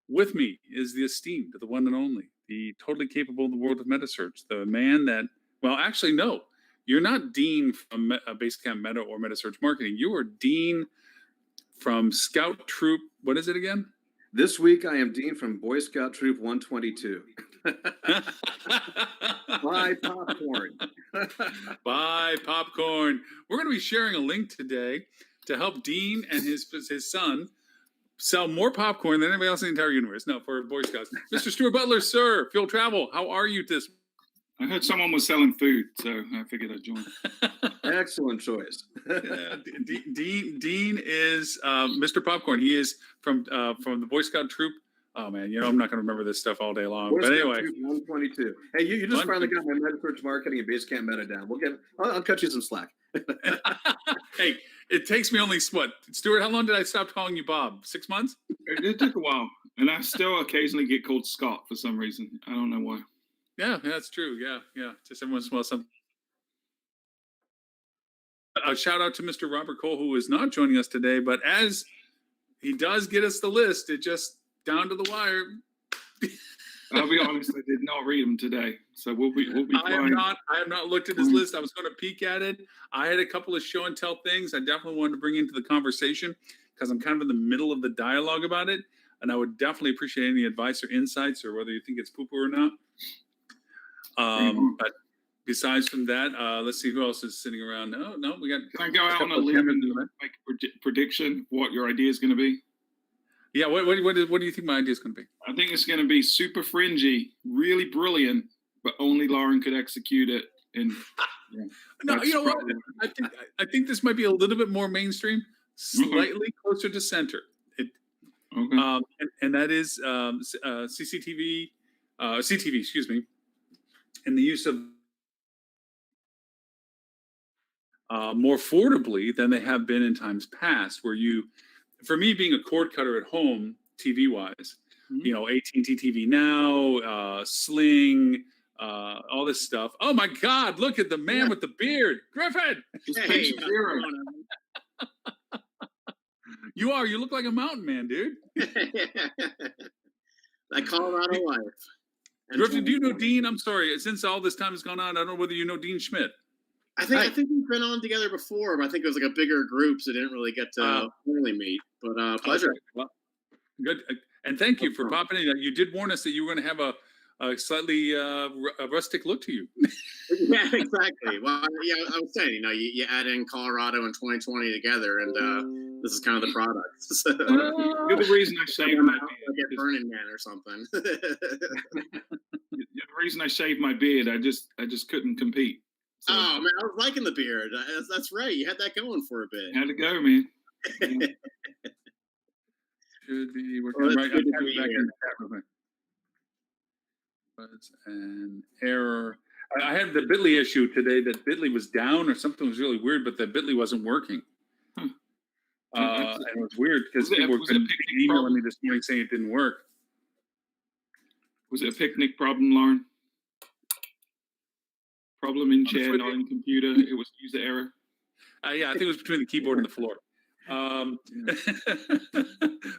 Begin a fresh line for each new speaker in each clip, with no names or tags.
With me is the esteemed, the one and only, the totally capable in the world of meta search, the man that, well, actually, no, you're not Dean from Basecamp Meta or Meta Search Marketing. You are Dean from Scout Troop. What is it again?
This week, I am Dean from Boy Scout Troop 122. Buy popcorn.
Buy popcorn. We're going to be sharing a link today to help Dean and his son sell more popcorn than anybody else in the entire universe. No, for Boy Scouts. Mr. Stuart Butler, sir, Fuel Travel, how are you this?
I heard someone was selling food, so I figured I'd join.
Excellent choice.
Dean is Mr. Popcorn. He is from the Boy Scout Troop. Oh man, I'm not going to remember this stuff all day long.
Boy
but
Scout
anyway,
Troop 122. Hey, you just finally got my meta search marketing and Basecamp Meta down. I'll cut you some slack.
Hey, it takes me only what, Stuart? How long did I stop calling you Bob? 6 months?
It took a while, and I still occasionally get called Scott for some reason. I don't know why.
Yeah, that's true. Yeah. Just every once in a while, something. A shout out to Mr. Robert Cole, who is not joining us today, but as he does get us the list, it just down to the wire.
I'll be honest, I did not read them today, so we'll be fine.
I have not looked at his list. I was going to peek at it. I had a couple of show and tell things I definitely wanted to bring into the conversation because I'm kind of in the middle of the dialogue about it, and I would definitely appreciate any advice or insights or whether you think it's poo-poo or not. But besides from that, let's see who else is sitting around. No, we got.
Can I go out on a limb and make a prediction of what your idea is going to be?
Yeah, what do you think my idea is going to be?
I think it's going to be super fringy, really brilliant, but only Lauren could execute it. And
no, you know what? I think this might be a little bit more mainstream, slightly closer to center.
Okay.
And that is CCTV, CTV, excuse me, and the use of more affordably than they have been in times past, where for me being a cord cutter at home, TV wise, AT&T TV Now, Sling, all this stuff. Oh my God! Look at the man with the beard, Griffin.
Hey,
You look like a mountain man, dude.
That Colorado life.
Griffin, do you know Dean? I'm sorry, since all this time has gone on, I don't know whether you know Dean Schmidt.
I think we've been on together before, but I think it was like a bigger group, so didn't really get to formally meet. But pleasure.
Okay. Well, good, and thank you for popping in. You did warn us that you were going to have a slightly rustic look to you.
Yeah, exactly. Well, yeah, I was saying, you add in Colorado and 2020 together, and this is kind of the product. So,
you're the reason I shaved my beard.
Get Burning Man or something.
You're the reason I shaved my beard. I just couldn't compete.
So, oh man, I was liking the beard. That's right. You had that going for a bit.
Had to go, man.
Should be working right. I'm back in the chat room. Was an error. I had the Bitly issue today that Bitly was down or something was really weird, but the Bitly wasn't working. And it was weird because people were emailing me this morning saying it didn't work.
Was it a picnic problem, Lauren? Problem in chair, not in computer. It was user error.
Yeah, I think it was between the keyboard and the floor.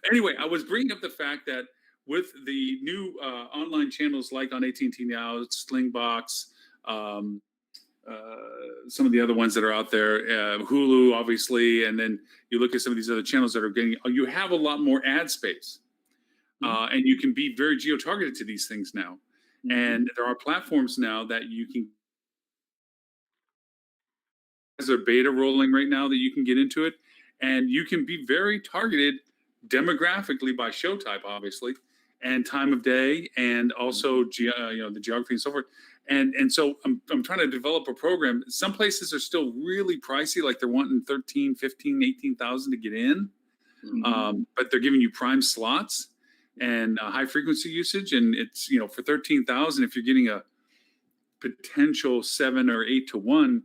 Anyway, I was bringing up the fact that with the new online channels like on AT&T Now, Slingbox, some of the other ones that are out there, Hulu, obviously, and then you look at some of these other channels that are you have a lot more ad space. And you can be very geo-targeted to these things now. And there are platforms now that you can, as a beta rolling right now, that you can get into it. And you can be very targeted demographically by show type, obviously, and time of day, and also the geography and so forth. And so I'm trying to develop a program. Some places are still really pricey, like they're wanting 13, 15, 18,000 to get in. But they're giving you prime slots and high frequency usage. And it's, for 13,000, if you're getting a potential 7 or 8 to 1,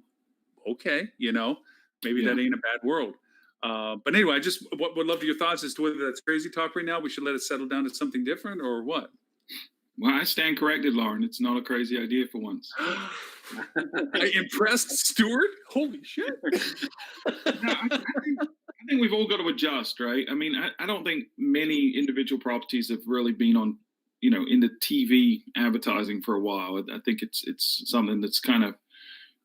okay, maybe that ain't a bad world. But anyway, I just would love your thoughts as to whether that's crazy talk right now. We should let it settle down to something different or what?
Well, I stand corrected, Lauren. It's not a crazy idea for once.
I impressed Stuart? Holy shit.
I I think we've all got to adjust, right? I mean, I don't think many individual properties have really been on, in the TV advertising for a while. I think it's something that's kind of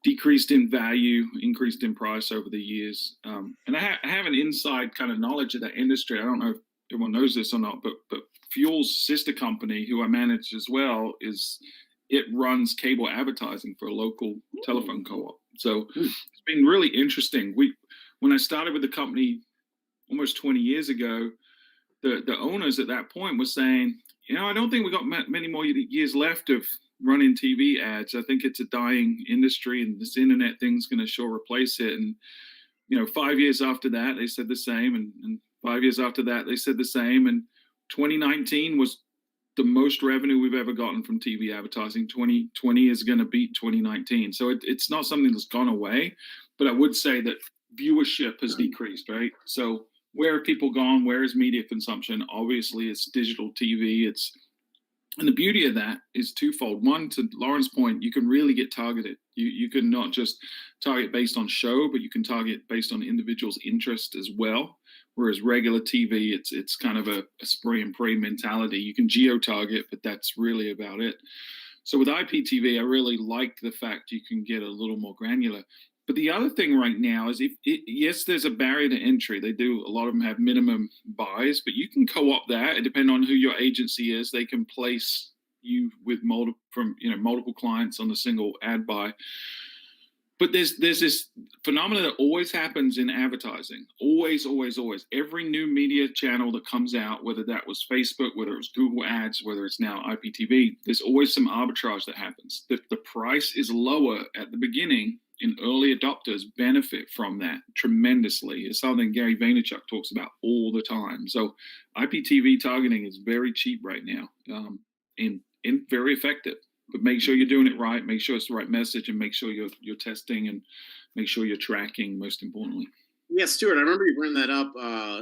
decreased in value, increased in price over the years. And I have an inside kind of knowledge of that industry. I don't know if everyone knows this or not, but Fuel's sister company, who I manage as well, it runs cable advertising for a local telephone co-op. So it's been really interesting. When I started with the company almost 20 years ago, the owners at that point were saying, I don't think we got many more years left of running TV ads. I think it's a dying industry, and this internet thing's going to sure replace it. And 5 years after that, they said the same, and 5 years after that, they said the same. And 2019 was the most revenue we've ever gotten from TV advertising. 2020 is going to beat 2019. So it's not something that's gone away, but I would say that viewership has decreased, right? So where have people gone? Where is media consumption? Obviously, it's digital TV. And the beauty of that is twofold. One, to Lauren's point, you can really get targeted. You can not just target based on show, but you can target based on individuals' interest as well. Whereas regular TV, it's kind of a spray and pray mentality. You can geo-target, but that's really about it. So with IPTV, I really like the fact you can get a little more granular. But the other thing right now is, yes, there's a barrier to entry. They do, a lot of them have minimum buys, but you can co-opt that. It depends on who your agency is. They can place you with multiple clients on a single ad buy. But there's this phenomenon that always happens in advertising. Always, always, always. Every new media channel that comes out, whether that was Facebook, whether it was Google Ads, whether it's now IPTV, there's always some arbitrage that happens. The price is lower at the beginning, and early adopters benefit from that tremendously. It's something Gary Vaynerchuk talks about all the time. So IPTV targeting is very cheap right now, and very effective. But make sure you're doing it right. Make sure it's the right message, and make sure you're testing, and make sure you're tracking. Most importantly.
Yeah, Stuart, I remember you bringing that up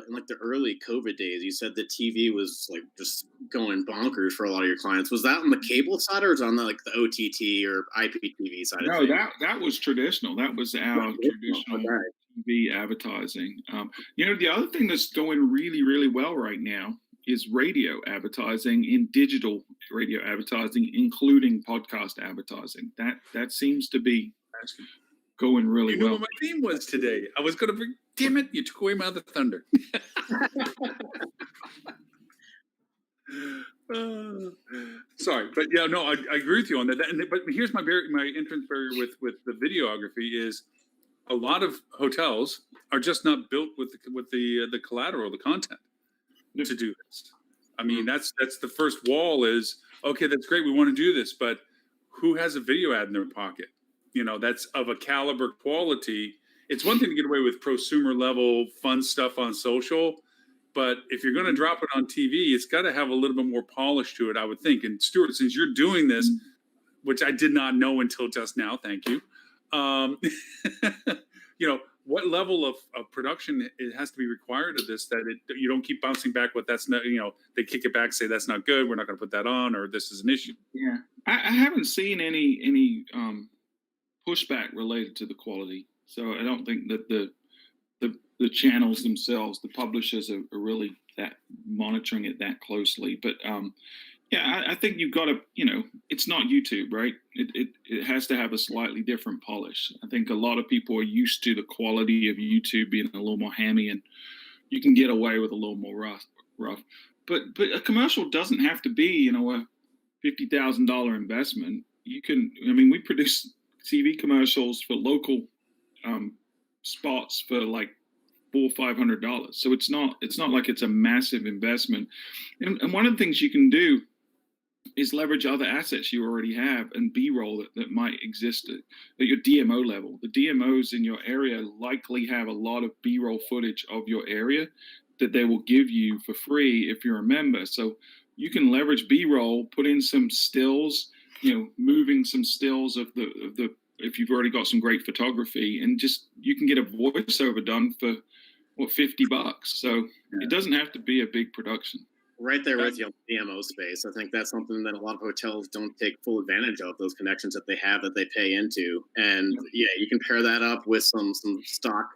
in like the early COVID days. You said the TV was like just going bonkers for a lot of your clients. Was that on the cable side, or was it on the OTT or IPTV side?
No, that was traditional. That was our traditional TV advertising. The other thing that's going really, really well right now is radio advertising, in digital radio advertising, including podcast advertising. That seems to be going really well.
You know what my theme was today? I was going to bring. Damn it! You took away my other thunder. Sorry, but yeah, no, I agree with you on that. But here's my entrance barrier with the videography is a lot of hotels are just not built with the collateral, the content to do this. I mean, that's the first wall is, okay, that's great. We want to do this, but who has a video ad in their pocket? That's of a caliber quality. It's one thing to get away with prosumer level fun stuff on social, but if you're going to drop it on TV, it's got to have a little bit more polish to it, I would think. And Stuart, since you're doing this, which I did not know until just now, thank you. What level of production it has to be required of this, that you don't keep bouncing back what that's not, they kick it back, say that's not good, we're not going to put that on, or this is an issue.
Yeah, I haven't seen any pushback related to the quality. So I don't think that the channels themselves, the publishers are really that monitoring it that closely. But I think you've got to, it's not YouTube, right? It has to have a slightly different polish. I think a lot of people are used to the quality of YouTube being a little more hammy, and you can get away with a little more rough. But a commercial doesn't have to be, a $50,000 investment. We produce TV commercials for local spots for like $400 or $500. So it's not like it's a massive investment. And one of the things you can do is leverage other assets you already have and B-roll that might exist at your DMO level. The DMOs in your area likely have a lot of B-roll footage of your area that they will give you for free if you're a member. So you can leverage B-roll, put in some stills, moving some stills of the if you've already got some great photography, and just you can get a voiceover done for $50. So It doesn't have to be a big production.
Right there with you on the DMO space. I think that's something that a lot of hotels don't take full advantage of, those connections that they have that they pay into. And you can pair that up with some stock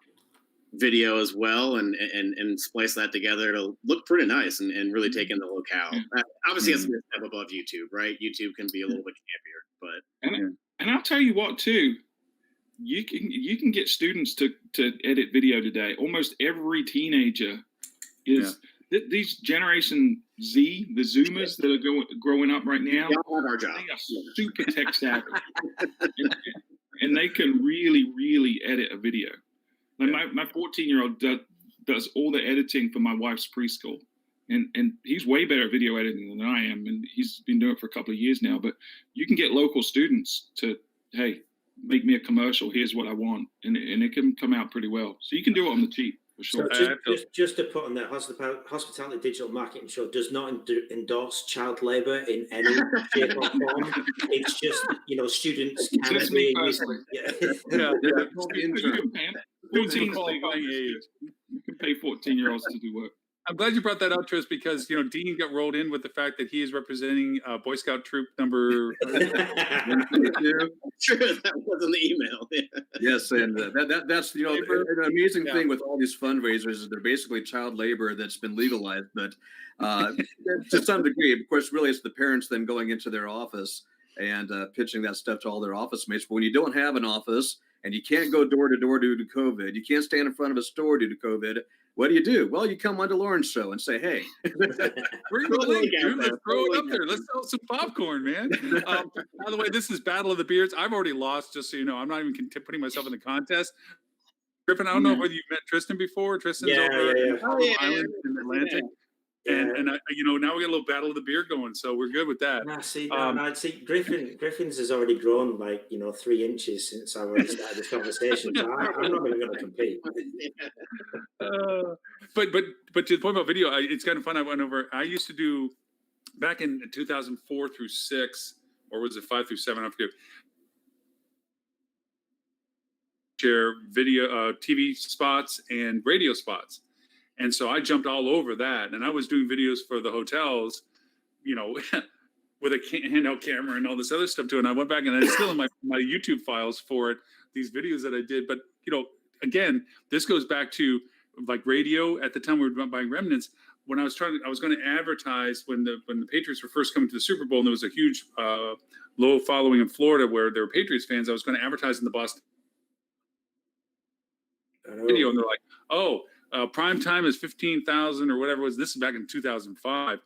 video as well, and splice that together to look pretty nice and really take in the locale. Obviously, it's a step above YouTube, right? YouTube can be a little bit campier, but
and I'll tell you what too. You can get students to edit video today. Almost every teenager is these Generation Z, the Zoomers that are growing up right now.
Our job.
They are super tech savvy, and they can really edit a video. Like my 14-year-old does all the editing for my wife's preschool, and he's way better at video editing than I am, and he's been doing it for a couple of years now. But you can get local students to, hey, make me a commercial. Here's what I want, and it can come out pretty well. So you can do it on the cheap for sure.
So just to put on that, Hospitality Digital Marketing Show does not endorse child labor in any shape or form. It's just students can be.
You can pay 14-year-olds to do work.
I'm glad you brought that up, Tris, because Dean got rolled in with the fact that he is representing Boy Scout troop number.
Sure, that was in the email.
Yes, and that's an amazing thing with all these fundraisers is they're basically child labor that's been legalized, but to some degree, of course, really it's the parents then going into their office and pitching that stuff to all their office mates. But when you don't have an office and you can't go door to door due to COVID, you can't stand in front of a store due to COVID. What do? Well, you come on to Lauren's show and say, hey.
Bring the link, dude. Let's throw it up there. Let's sell some popcorn, man. By the way, this is Battle of the Beards. I've already lost, just so you know. I'm not even putting myself in the contest. Griffin, I don't know whether you've met Tristan before. Tristan's over in Island in Atlantic. And now we got a little Battle of the Beard going, so we're good with that.
See, Griffin's has already grown 3 inches since I already started this conversation. So I'm not even going to compete.
But to the point about video, it's kind of fun. I used to do back in 2004 through 6, or was it 5 through 7? I forget. Share video, TV spots and radio spots. And so I jumped all over that, and I was doing videos for the hotels, with a handheld camera and all this other stuff too. And I went back and it's still in my YouTube files for it, these videos that I did. But again, this goes back to like radio. At the time we were buying remnants. When I was going to advertise when the Patriots were first coming to the Super Bowl, and there was a huge low following in Florida where there were Patriots fans. I was going to advertise in the Boston video, and they're like, prime time is 15,000 or whatever it was. This is back in 2005,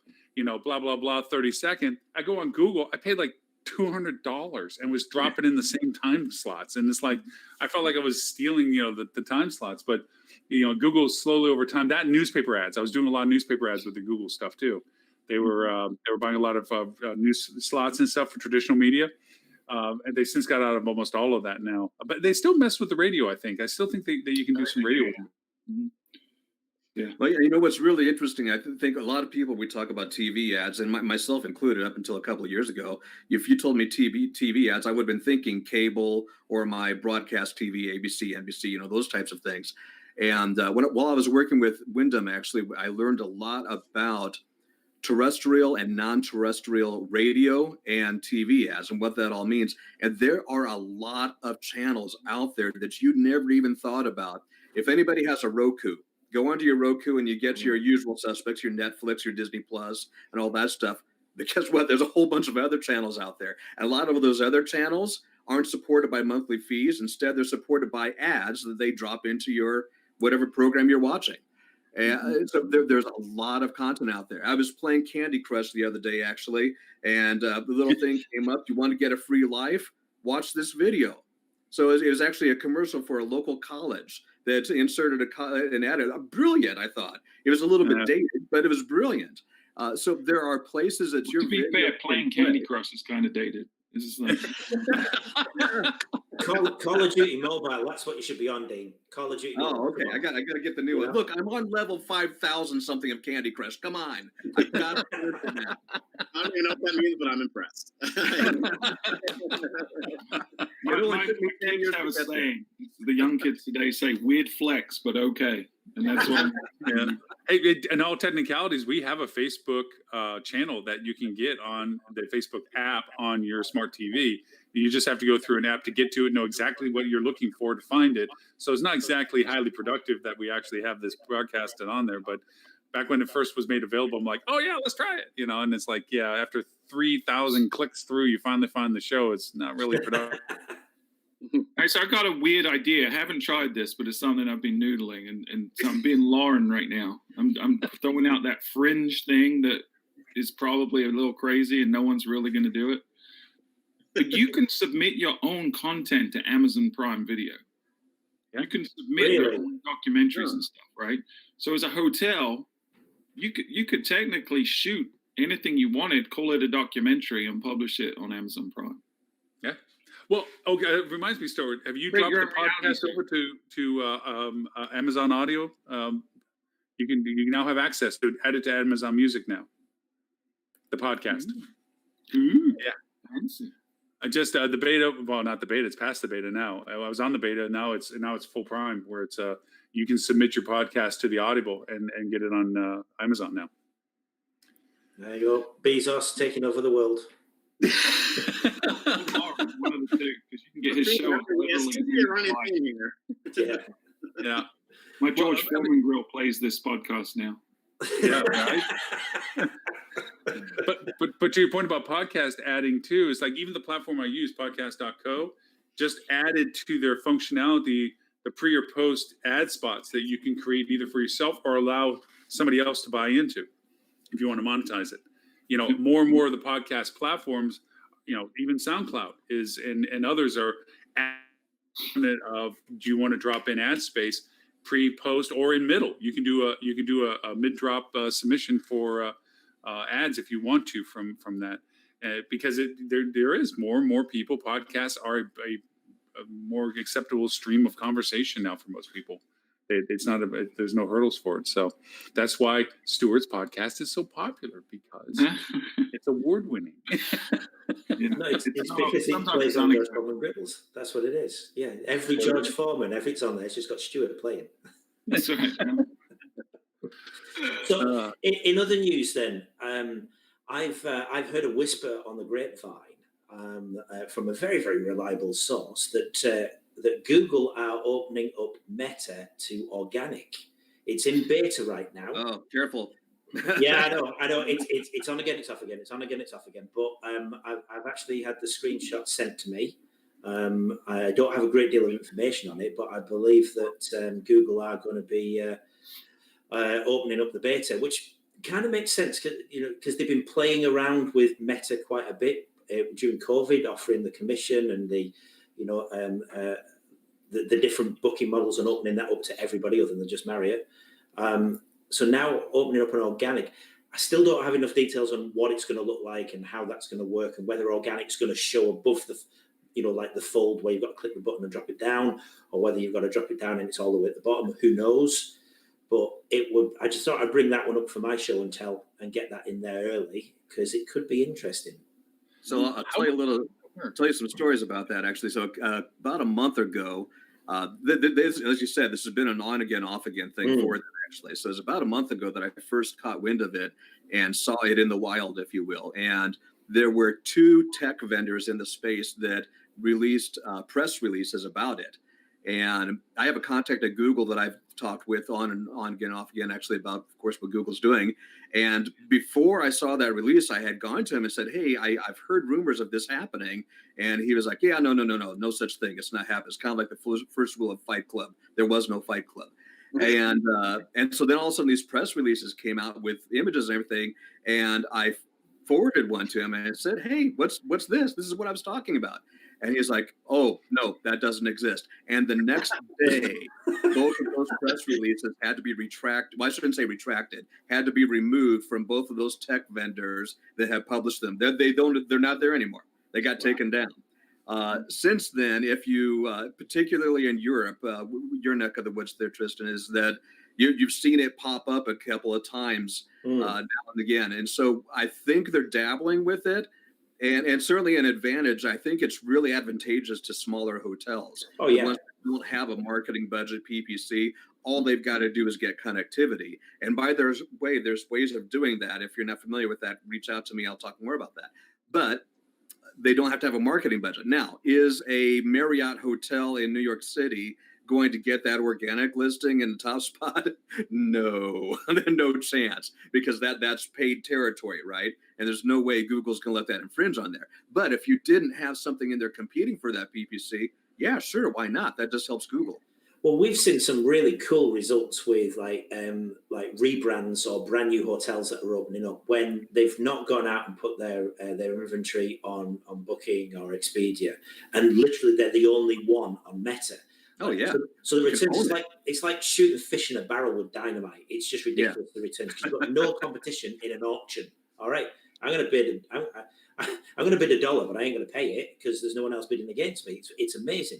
blah, blah, blah, 30-second. I go on Google. I paid like $200 and was dropping in the same time slots. And it's like, I felt like I was stealing, the time slots. But, Google slowly over time, that newspaper ads, I was doing a lot of newspaper ads with the Google stuff too. They were buying a lot of news slots and stuff for traditional media. And they since got out of almost all of that now. But they still mess with the radio, I think. I still think that you can do some radio with them. Mm-hmm.
Yeah. Well, what's really interesting, I think a lot of people, we talk about TV ads, and myself included up until a couple of years ago, if you told me TV ads, I would have been thinking cable or my broadcast TV, ABC, NBC, those types of things. And while I was working with Wyndham, actually, I learned a lot about terrestrial and non-terrestrial radio and TV ads and what that all means. And there are a lot of channels out there that you never even thought about. If anybody has a Roku, go onto your Roku and you get your usual suspects, your Netflix, your Disney Plus, and all that stuff. But guess what? There's a whole bunch of other channels out there. And a lot of those other channels aren't supported by monthly fees. Instead, they're supported by ads that they drop into your whatever program you're watching. And so there's a lot of content out there. I was playing Candy Crush the other day, actually, and the little thing came up. You want to get a free life? Watch this video. So it was actually a commercial for a local college that inserted an ad. Brilliant, I thought. It was a little bit dated, but it was brilliant. So there are places that you're.
To be fair, playing Candy Crush is kind of dated. This is like
Call of Duty Mobile. That's what you should be on, Dean. Call of Duty.
Oh, okay. I got to get the new one. Look, I'm on level 5,000 something of Candy Crush. Come on, I got to learn from that.
I don't even know what that means, but I'm impressed.
My kids have a saying. The young kids today say "weird flex," but okay. and that's what.
Yeah. Hey, in all technicalities, we have a Facebook channel that you can get on the Facebook app on your smart TV. You just have to go through an app to get to it, know exactly what you're looking for to find it. So it's not exactly highly productive that we actually have this broadcasted on there. But back when it first was made available, I'm like, oh yeah, let's try it. And it's like, yeah, after 3,000 clicks through, you finally find the show. It's not really productive.
All right, so I got a weird idea. I haven't tried this, but it's something I've been noodling, and so I'm being Lauren right now. I'm throwing out that fringe thing that is probably a little crazy, and no one's really going to do it. But you can submit your own content to Amazon Prime Video.
Yeah.
You can submit your own documentaries and stuff, right? So as a hotel, you could technically shoot anything you wanted, call it a documentary, and publish it on Amazon Prime.
Yeah. Well, okay. It reminds me, Stuart. Have you dropped the podcast over to Amazon Audio? You can now have access to add it to Amazon Music now. The podcast. Yeah.
Fancy.
I just the beta. Well, not the beta. It's past the beta now. I was on the beta. Now it's full Prime, where it's you can submit your podcast to the Audible and get it on Amazon now.
There you go. Bezos taking over the world.
One of the two, because you can get his show.
Yeah.
My George Foreman grill plays this podcast now.
Yeah, right. but to your point about podcast adding too, it's like even the platform I use, podcast.co, just added to their functionality the pre or post ad spots that you can create either for yourself or allow somebody else to buy into if you want to monetize it. More and more of the podcast platforms, even SoundCloud is and others are of do you want to drop in ad space pre, post, or in middle? You can do a mid drop submission for ads if you want to from that, because there is more and more people. Podcasts are a more acceptable stream of conversation now for most people. It's not there's no hurdles for it. So that's why Stuart's podcast is so popular, because it's award winning.
No, it's because it plays on those common riddles. That's what it is. Yeah, every George Foreman, every it's on there, it's just got Stuart playing.
That's right.
So, in other news, then, I've heard a whisper on the grapevine from a very, very reliable source that Google are opening up Meta to organic. It's in beta right now.
Oh, careful.
Yeah, I know. It's on again, it's off again. It's on again, it's off again. But I've actually had the screenshot sent to me. I don't have a great deal of information on it, but I believe that Google are going to be opening up the beta, which kind of makes sense because they've been playing around with Meta quite a bit during COVID, offering the commission and the different booking models and opening that up to everybody other than just Marriott. So now opening up an organic, I still don't have enough details on what it's going to look like and how that's going to work and whether organic's going to show above the, like the fold where you've got to click the button and drop it down, or whether you've got to drop it down and it's all the way at the bottom. Who knows? But I just thought I'd bring that one up for my show and tell and get that in there early because it could be interesting.
So I'll tell you some stories about that, actually. So about a month ago, as you said, this has been an on again, off again thing for them, actually. So it was about a month ago that I first caught wind of it and saw it in the wild, if you will. And there were two tech vendors in the space that released press releases about it. And I have a contact at Google that I've talked with on and on again, off again, actually, about, of course, what Google's doing. And before I saw that release, I had gone to him and said, hey, I've heard rumors of this happening. And he was like, yeah, no such thing. It's not happening. It's kind of like the first rule of Fight Club. There was no Fight Club. And so then all of a sudden these press releases came out with images and everything. And I forwarded one to him and I said, hey, what's this? This is what I was talking about. And he's like, oh, no, that doesn't exist. And the next day, both of those press releases had to be retracted. Well, I shouldn't say retracted, had to be removed from both of those tech vendors that have published them. They're not there anymore. They got taken down. Since then, if you, particularly in Europe, your neck of the woods there, Tristan, is that you've seen it pop up a couple of times now and again. And so I think they're dabbling with it. And certainly an advantage. I think it's really advantageous to smaller hotels.
Oh, yeah.
Ones that don't have a marketing budget, PPC. all they've got to do is get connectivity. And there's ways of doing that. If you're not familiar with that, reach out to me. I'll talk more about that. But they don't have to have a marketing budget. Now, is a Marriott hotel in New York City going to get that organic listing in the top spot? No, no chance, because that's paid territory, right? And there's no way Google's going to let that infringe on there. But if you didn't have something in there competing for that PPC, yeah, sure, why not? That just helps Google.
Well, we've seen some really cool results with like rebrands or brand new hotels that are opening up when they've not gone out and put their inventory on Booking or Expedia, and literally they're the only one on Meta.
Oh yeah.
So the returns is it's like shooting fish in a barrel with dynamite. It's just ridiculous, the returns, because you've got no competition in an auction. All right, I'm going to bid. I'm going to bid $1, but I ain't going to pay it because there's no one else bidding against me. It's amazing.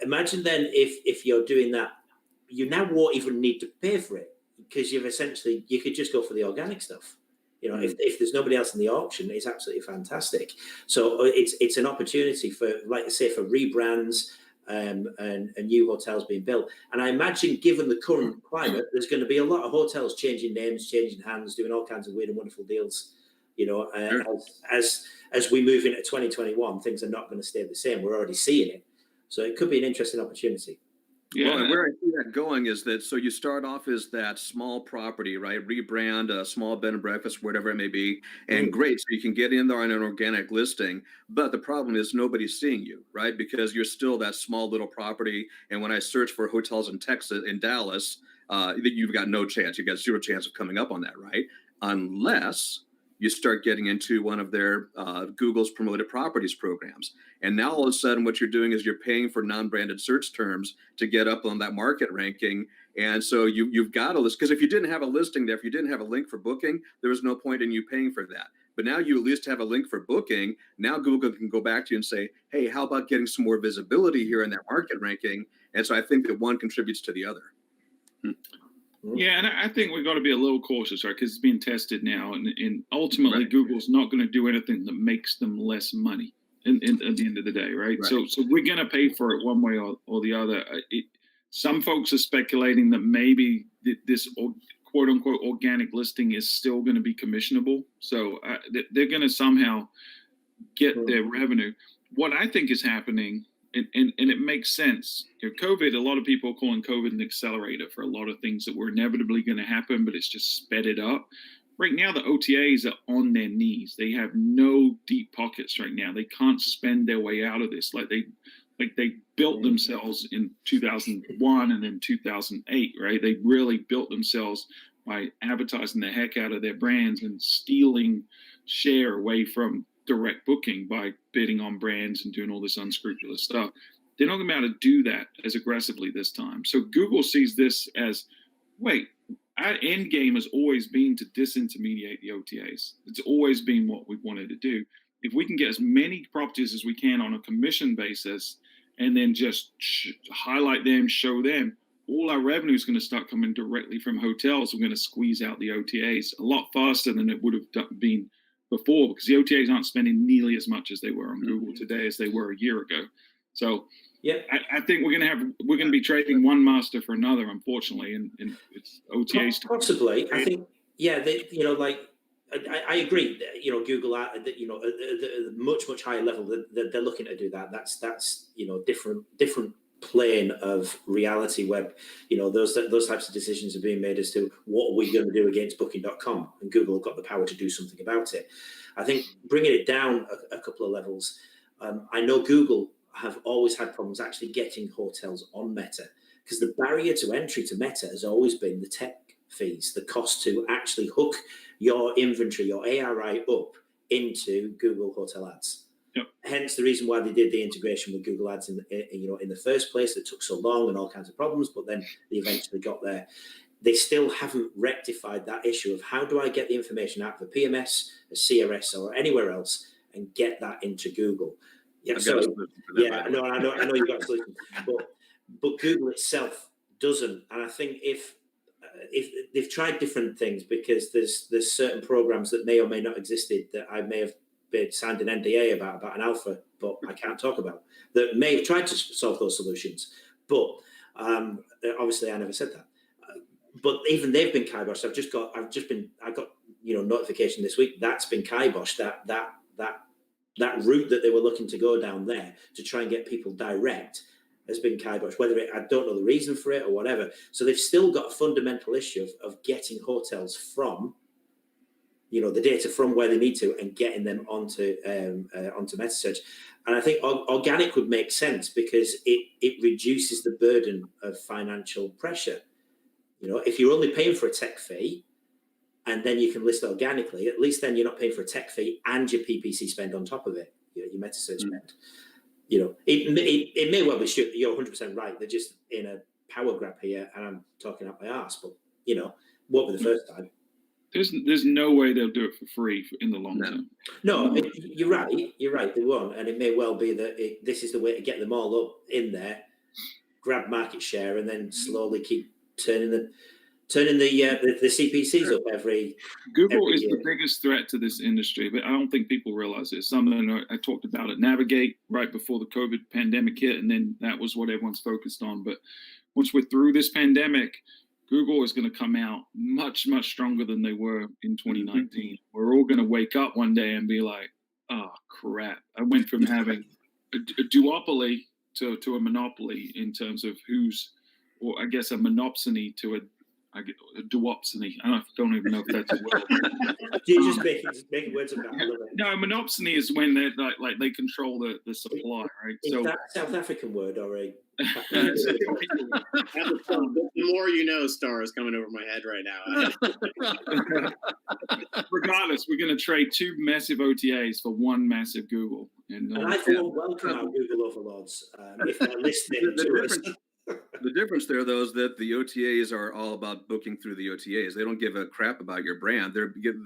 Imagine then if you're doing that, you now won't even need to pay for it, because you could just go for the organic stuff. If there's nobody else in the auction, it's absolutely fantastic. So it's an opportunity for, like I say, for rebrands and new hotels being built. And I imagine, given the current climate, there's going to be a lot of hotels changing names, changing hands, doing all kinds of weird and wonderful deals. As we move into 2021, things are not going to stay the same. We're already seeing it. So it could be an interesting opportunity.
Yeah.
Well, and where I see that going is that, so you start off as that small property, right? Rebrand a small bed and breakfast, whatever it may be. And great, so you can get in there on an organic listing. But the problem is nobody's seeing you, right? Because you're still that small little property. And when I search for hotels in Texas, in Dallas, you've got no chance. You've got zero chance of coming up on that, right? Unless you start getting into one of their Google's promoted properties programs. And now all of a sudden what you're doing is you're paying for non-branded search terms to get up on that market ranking. And so you've got a list, because if you didn't have a listing there, if you didn't have a link for Booking, there was no point in you paying for that. But now you at least have a link for Booking. Now Google can go back to you and say, hey, how about getting some more visibility here in that market ranking? And so I think that one contributes to the other.
Yeah, and I think we've got to be a little cautious, right? Because it's being tested now, and ultimately
Right.
Google's not going to do anything that makes them less money at the end of the day, right? So we're going to pay for it one way or the other. Some folks are speculating that maybe this quote unquote organic listing is still going to be commissionable. So they're going to somehow get their revenue. What I think is happening, and it makes sense. COVID, a lot of people are calling COVID an accelerator for a lot of things that were inevitably going to happen, but it's just sped it up. Right now, the OTAs are on their knees. They have no deep pockets right now. They can't spend their way out of this. Like they built themselves in 2001 and then 2008, right? They really built themselves by advertising the heck out of their brands and stealing share away from direct booking by bidding on brands and doing all this unscrupulous stuff. They're not going to be able to do that as aggressively this time. So Google sees this as, wait, our end game has always been to disintermediate the OTAs. It's always been what we wanted to do. If we can get as many properties as we can on a commission basis and then just highlight them, show them, all our revenue is going to start coming directly from hotels. We're going to squeeze out the OTAs a lot faster than it would have been before, because the OTAs aren't spending nearly as much as they were on Google today as they were a year ago. So yeah, I think we're going to be trading one master for another, unfortunately, and it's OTAs.
Possibly, I think, yeah, I agree. Google at a much higher level. They're looking to do that. That's different plane of reality where those types of decisions are being made as to what are we going to do against Booking.com, and Google have got the power to do something about it. I think bringing it down a couple of levels, I know Google have always had problems actually getting hotels on Meta, because the barrier to entry to Meta has always been the tech fees, the cost to actually hook your inventory, your ARI up into Google Hotel Ads.
Yep.
Hence the reason why they did the integration with Google Ads in the first place. That took so long and all kinds of problems, but then they eventually got there. They still haven't rectified that issue of how do I get the information out of a PMS, a CRS, or anywhere else and get that into Google. Yeah, I know you've got a solution, but Google itself doesn't. And I think if they've tried different things, because there's certain programs that may or may not existed that I may have signed an NDA about an alpha, but I can't talk about, that may have tried to solve those solutions. But Obviously, I never said that. But even they've been kiboshed. I got notification this week that's been kiboshed. That route that they were looking to go down there to try and get people direct has been kiboshed. I don't know the reason for it or whatever. So they've still got a fundamental issue of getting hotels from, the data from where they need to and getting them onto meta search. And I think organic would make sense because it reduces the burden of financial pressure. If you're only paying for a tech fee and then you can list organically, at least then you're not paying for a tech fee and your PPC spend on top of it, your meta search spend. It may well be true. You're 100% right. They're just in a power grab here, and I'm talking up my arse. But won't be the first time.
There's no way they'll do it for free in the long term.
No, you're right. You're right. They won't, and it may well be that this is the way to get them all up in there, grab market share, and then slowly keep turning the CPCs up every.
Google is
year.
the biggest threat to this industry, but I don't think people realize it. Something I talked about it. Navigate right before the COVID pandemic hit, and then that was what everyone's focused on. But once we're through this pandemic, Google is going to come out much, much stronger than they were in 2019. We're all going to wake up one day and be like, oh, crap. I went from having a duopoly to a monopoly in terms of or I guess a monopsony to a duopsony. I don't even know if that's a word.
You're just making words up.
No, monopsony is when they like they control the supply, right?
Is that a South African word or a?
The more you know, star is coming over my head right now.
Regardless, we're going to trade 2 massive OTAs for 1 massive Google. And
I for one welcome our Google overlords if they're listening to us.
The difference there, though, is that the OTAs are all about booking through the OTAs. They don't give a crap about your brand.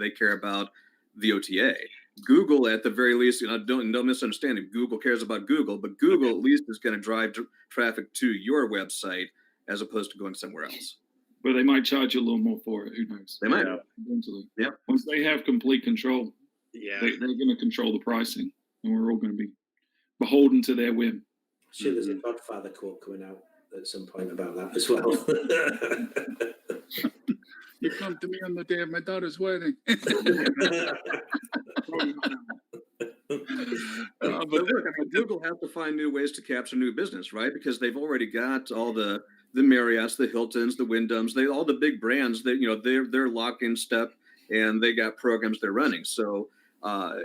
They care about the OTA. Google, at the very least, don't misunderstand it. Google cares about Google, but Google at least is going to drive traffic to your website as opposed to going somewhere else.
But they might charge you a little more for it. Who knows?
They might.
Eventually.
Yeah.
Once they have complete control,
Yeah,
they're going to control the pricing, and we're all going to be beholden to their whim.
Sure, there's a Godfather quote coming out at some point about that as well.
You come to me on the day of my daughter's wedding.
But look, Google has to find new ways to capture new business, right? Because they've already got all the Marriotts, the Hiltons, the Wyndhams, all the big brands that they're locked in step, and they got programs they're running. So of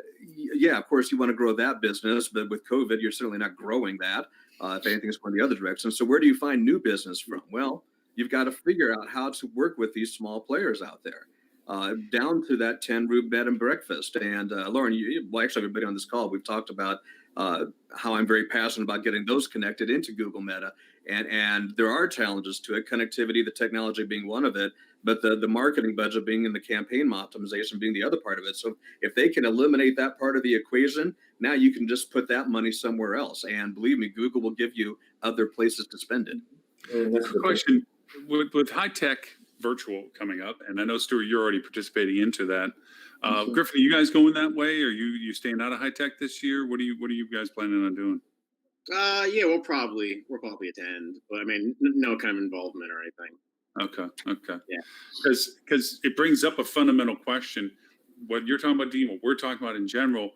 course you want to grow that business, but with COVID, you're certainly not growing that. If anything, it's going the other direction. So where do you find new business from? Well, you've got to figure out how to work with these small players out there, down to that 10-room bed and breakfast. And Lauren, actually everybody on this call, we've talked about how I'm very passionate about getting those connected into Google Meta. And there are challenges to it, connectivity, the technology being one of it, but the marketing budget being in the campaign optimization being the other part of it. So if they can eliminate that part of the equation, now you can just put that money somewhere else. And believe me, Google will give you other places to spend it.
That's a question. With high tech virtual coming up, and I know, Stuart, you're already participating into that. Griffin, are you guys going that way? Are you staying out of high tech this year? What are you guys planning on doing?
Yeah, we'll probably attend, but I mean, no kind of involvement or anything.
Okay.
Yeah.
Because it brings up a fundamental question. What you're talking about, Dean, what we're talking about in general,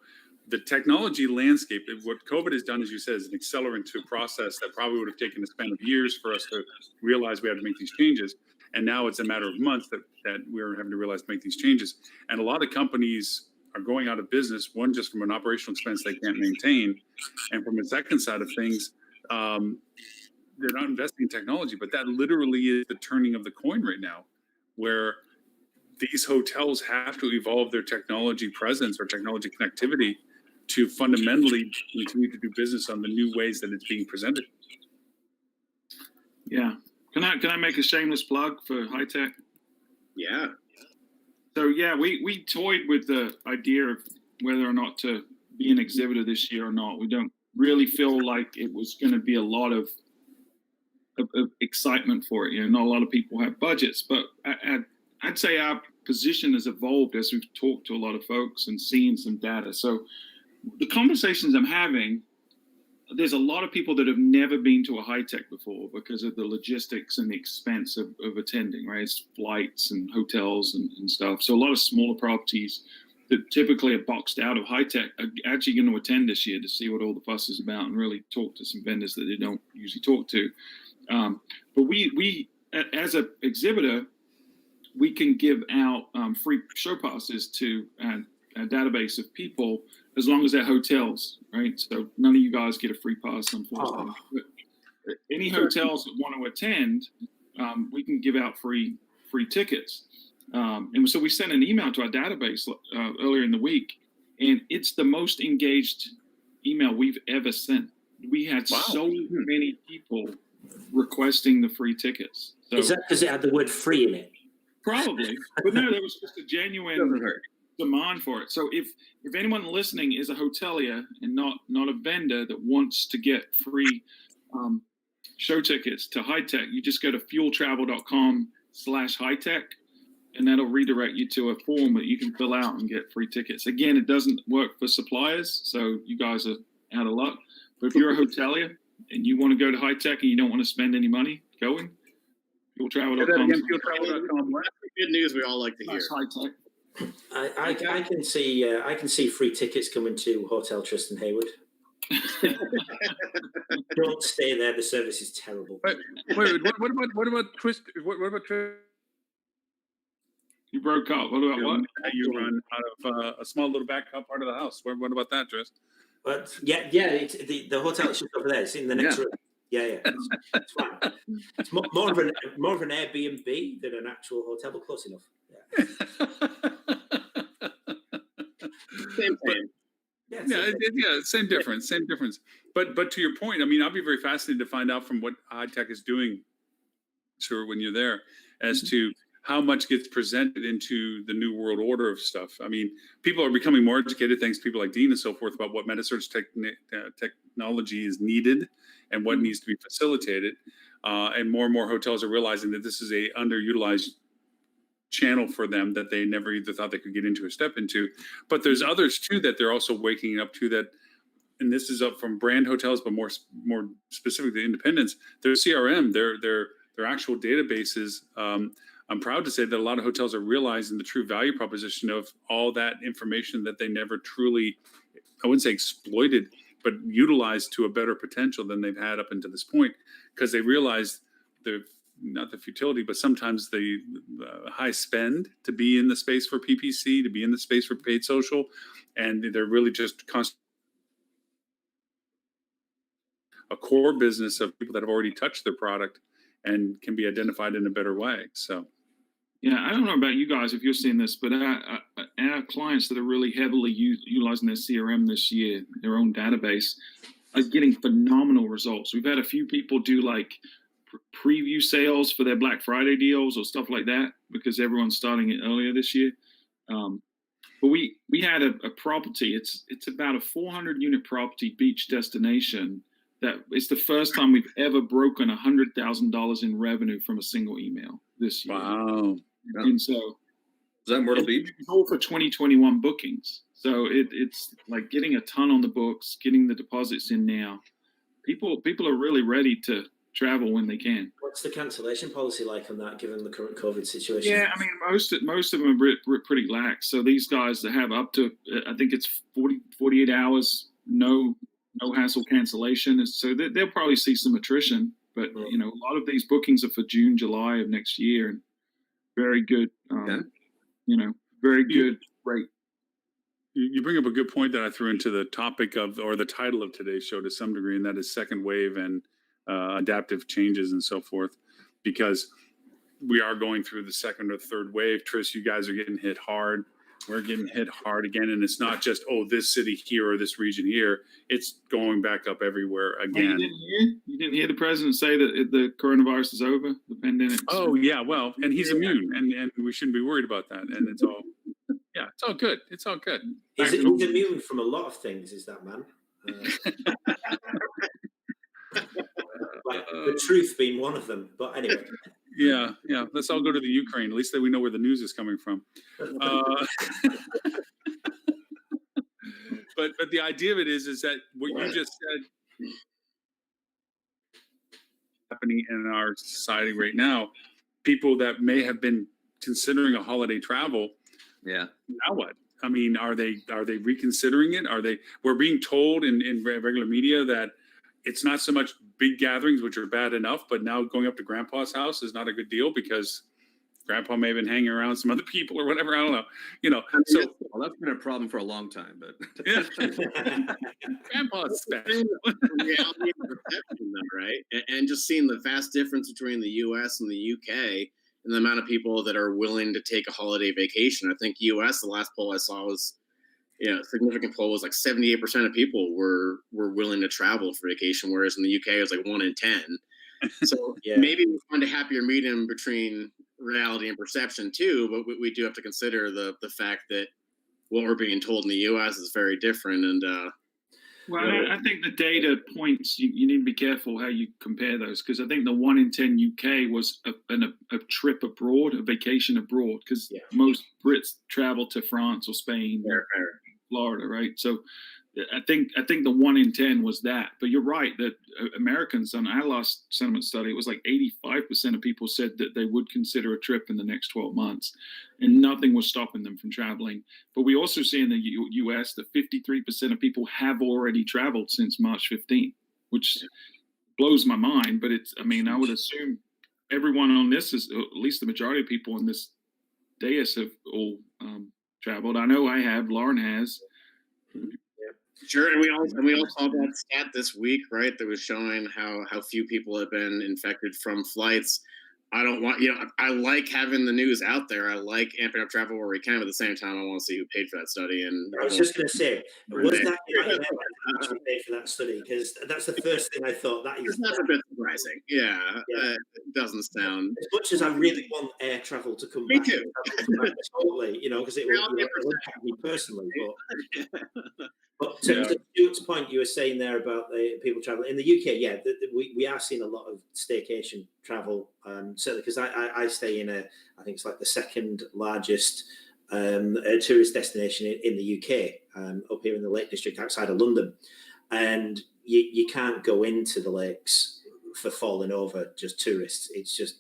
the technology landscape, what COVID has done, as you said, is an accelerant to a process that probably would have taken a span of years for us to realize we had to make these changes. And now it's a matter of months that we're having to realize to make these changes. And a lot of companies are going out of business, one, just from an operational expense they can't maintain. And from the second side of things, they're not investing in technology, but that literally is the turning of the coin right now, where these hotels have to evolve their technology presence or technology connectivity to fundamentally continue to do business on the new ways that it's being presented.
Yeah. Can I make a shameless plug for high tech?
Yeah.
So yeah, we toyed with the idea of whether or not to be an exhibitor this year or not. We don't really feel like it was going to be a lot of excitement for it. Not a lot of people have budgets, but I'd say our position has evolved as we've talked to a lot of folks and seen some data. So the conversations I'm having, there's a lot of people that have never been to a high tech before because of the logistics and the expense of attending, right? It's flights and hotels and stuff. So a lot of smaller properties that typically are boxed out of high tech are actually going to attend this year to see what all the fuss is about and really talk to some vendors that they don't usually talk to. But we as an exhibitor, we can give out free show passes to a database of people as long as they're hotels, right? So none of you guys get a free pass, unfortunately. But any hotels that want to attend, we can give out free tickets. And so we sent an email to our database earlier in the week, and it's the most engaged email we've ever sent. We had so many people requesting the free tickets. So,
is that because it had the word free in it?
Probably, but no, there was just a genuine demand for it. So if anyone listening is a hotelier and not a vendor that wants to get free show tickets to high tech, you just go to fueltravel.com/hightech, and that'll redirect you to a form that you can fill out and get free tickets. Again, it doesn't work for suppliers, so you guys are out of luck. But if you're a hotelier and you want to go to high tech and you don't want to spend any money going, fueltravel.com.
Good news we all like to hear.
High tech.
I can see free tickets coming to Hotel Tristan Hayward. Don't stay there. The service is terrible.
Wait, what about Twist? What about Twist?
You broke up. What about what?
You run out of a small little back part of the house. What about that, Twist?
But it's the hotel is just over there. It's in the next room. Yeah. It's fine. It's more of an Airbnb than an actual hotel, but close enough. Yeah.
Same.
Same difference. But to your point, I mean, I'll be very fascinated to find out from what high tech is doing, sure, when you're there, as to how much gets presented into the new world order of stuff. I mean, people are becoming more educated, thanks to people like Dean and so forth, about what metasearch technology is needed and what needs to be facilitated. And more hotels are realizing that this is a underutilized channel for them that they never either thought they could get into or step into. But there's others too that they're also waking up to that, and this is up from brand hotels, but more specifically independents. Their CRM, their actual databases. I'm proud to say that a lot of hotels are realizing the true value proposition of all that information that they never truly, I wouldn't say exploited, but utilized to a better potential than they've had up until this point, because they realized not the futility, but sometimes the high spend to be in the space for PPC, to be in the space for paid social, and they're really just a core business of people that have already touched their product and can be identified in a better way. So,
yeah, I don't know about you guys if you're seeing this, but our clients that are really heavily utilizing their CRM this year, their own database, are getting phenomenal results. We've had a few people do like preview sales for their Black Friday deals or stuff like that because everyone's starting it earlier this year. But we had a property. It's about a 400 unit property beach destination. That it's the first time we've ever broken $100,000 in revenue from a single email this year.
Wow!
And so,
is that Myrtle Beach?
It's all for 2021 bookings. So it's like getting a ton on the books, getting the deposits in now. People are really ready to travel when they can.
What's the cancellation policy like on that, given the current COVID situation?
Yeah, I mean, most of them are pretty lax. So these guys that have up to, I think it's 48 hours, no hassle cancellation. So they'll probably see some attrition, but a lot of these bookings are for June, July of next year, and very good, very good rate.
You bring up a good point that I threw into the topic of, or the title of today's show to some degree, and that is second wave and adaptive changes and so forth, because we are going through the second or third wave. Tris, you guys are getting hit hard. We're getting hit hard again, and it's not just this city here or this region here. It's going back up everywhere again.
You didn't hear the president say that the coronavirus is over, the pandemic.
Oh yeah, well, and he's immune, and we shouldn't be worried about that. And it's all good. It's all good.
He's immune from a lot of things. Is that man? The truth being one of them. But anyway.
Yeah. Let's all go to the Ukraine. At least that we know where the news is coming from. But the idea of it is that what you just said happening in our society right now. People that may have been considering a holiday travel,
Yeah.
now what? I mean, are they reconsidering it? We're being told in regular media that it's not so much big gatherings, which are bad enough, but now going up to grandpa's house is not a good deal because grandpa may have been hanging around some other people or whatever. I don't know.
I mean,
So
well, that's been a problem for a long time, but
yeah. Grandpa's special.
Reality and perception, though, right? And just seeing the vast difference between the U.S. and the U.K. and the amount of people that are willing to take a holiday vacation. I think U.S. the last poll I saw was, a significant poll was like 78% of people were willing to travel for vacation, whereas in the UK it was like 1 in 10. So maybe we find a happier medium between reality and perception too, but we do have to consider the fact that what we're being told in the US is very different. And
well, I think the data points, you need to be careful how you compare those, because I think the 1 in 10 UK was a trip abroad, a vacation abroad, because most Brits travel to France or Spain, or Florida, right? So I think the 1 in 10 was that. But you're right that Americans, on our last sentiment study, it was like 85% of people said that they would consider a trip in the next 12 months, and nothing was stopping them from traveling. But we also see in the US that 53% of people have already traveled since March 15th, which blows my mind. But I would assume everyone on this is, at least the majority of people on this dais have all traveled. I know I have. Lauren has.
Sure, and we all saw that stat this week, right? That was showing how few people have been infected from flights. I don't want, I like having the news out there. I like amping up travel where we can, but at the same time, I want to see who paid for that study. And
I was just going to say, was that who paid for that study? Because that's the first thing I thought. That's
a bit surprising. Yeah. It doesn't sound.
As much as I really want air travel to come
Me
back.
too.
Totally, because it will impact me personally. But to Stuart's point, you were saying there about the people traveling in the UK. We are seeing a lot of staycation travel. Certainly, because I stay in I think it's like the second largest tourist destination in the UK, up here in the Lake District outside of London, and you can't go into the lakes for falling over just tourists. It's just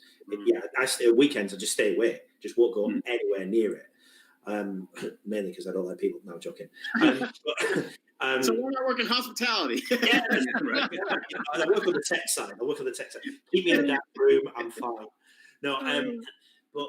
I stay weekends. I just stay away. Just won't go anywhere near it. Mainly because I don't like people. No, I'm joking.
So we're not working hospitality.
Right. I work on the tech side. Keep me in a dark room, I'm fine. No, but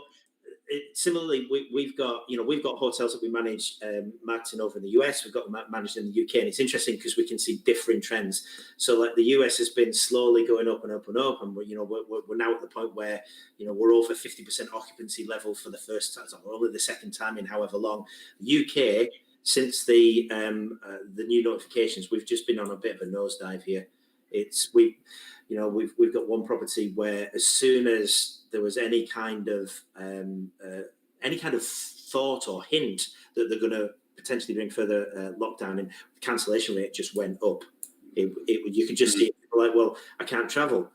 similarly, we've got hotels that we manage marketing over in the US. We've got them managed in the UK, and it's interesting because we can see different trends. So, like the US has been slowly going up and up and up, and we're now at the point where we're over 50% occupancy level for the first time, or only the second time in however long. The UK, since the new notifications, we've just been on a bit of a nosedive here. We've got one property where as soon as there was any kind of thought or hint that they're going to potentially bring further lockdown in, the cancellation rate just went up. You could just see people like, well, I can't travel.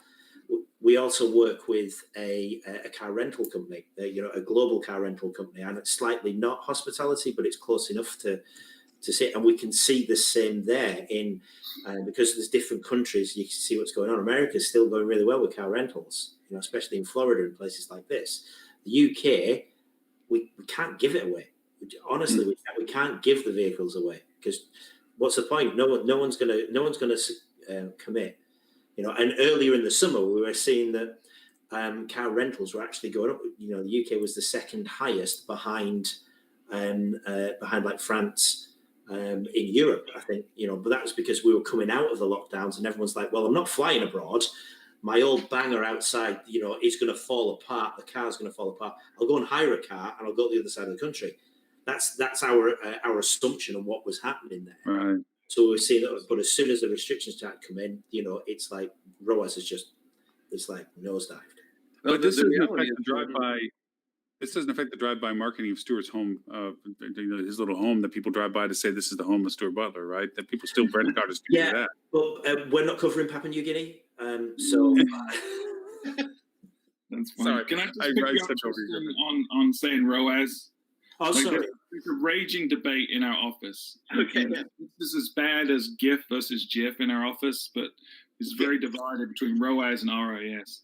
We also work with a car rental company, a global car rental company, and it's slightly not hospitality, but it's close enough to see, and we can see the same there because there's different countries. You can see what's going on. America's still going really well with car rentals, especially in Florida and places like this. The UK, we can't give it away. Honestly, we can't give the vehicles away because what's the point? No one's gonna commit. And earlier in the summer, we were seeing that car rentals were actually going up. The UK was the second highest behind like France. In Europe, I think, but that was because we were coming out of the lockdowns and everyone's like, well, I'm not flying abroad. My old banger outside, is going to fall apart. The car's going to fall apart. I'll go and hire a car and I'll go to the other side of the country. That's our assumption of what was happening there.
Right.
So we see that, but as soon as the restrictions start to come in, it's like ROAS it's like nosedived.
But this doesn't affect the drive-by. This doesn't affect the drive-by marketing of Stuart's home, his little home that people drive by to say this is the home of Stuart Butler, right? That people still rent cars to do that.
But we're not covering Papua New Guinea, so.
That's fine.
Sorry,
can I just pick up on saying ROAS?
Oh, sorry.
There's a raging debate in our office.
Okay.
This is as bad as GIF versus GIF in our office, but is very divided between ROAS and ROAS.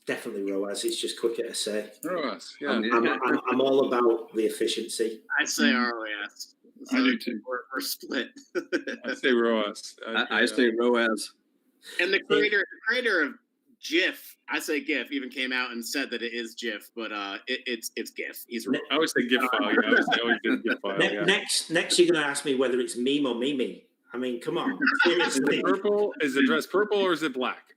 Definitely ROAS. It's just quicker to say.
ROAS, yeah.
I'm all about the efficiency.
I say ROAS. So
I do too.
We're split.
I say ROAS.
I say ROAS.
And the creator of GIF, I say GIF, even came out and said that it is GIF, but it's GIF. He's wrong.
I always say GIF file. Yeah, I always did GIF file. Yeah.
Next, you're going to ask me whether it's meme or Mimi. I mean, come on, seriously.
Purple? Is the dress purple or is it black?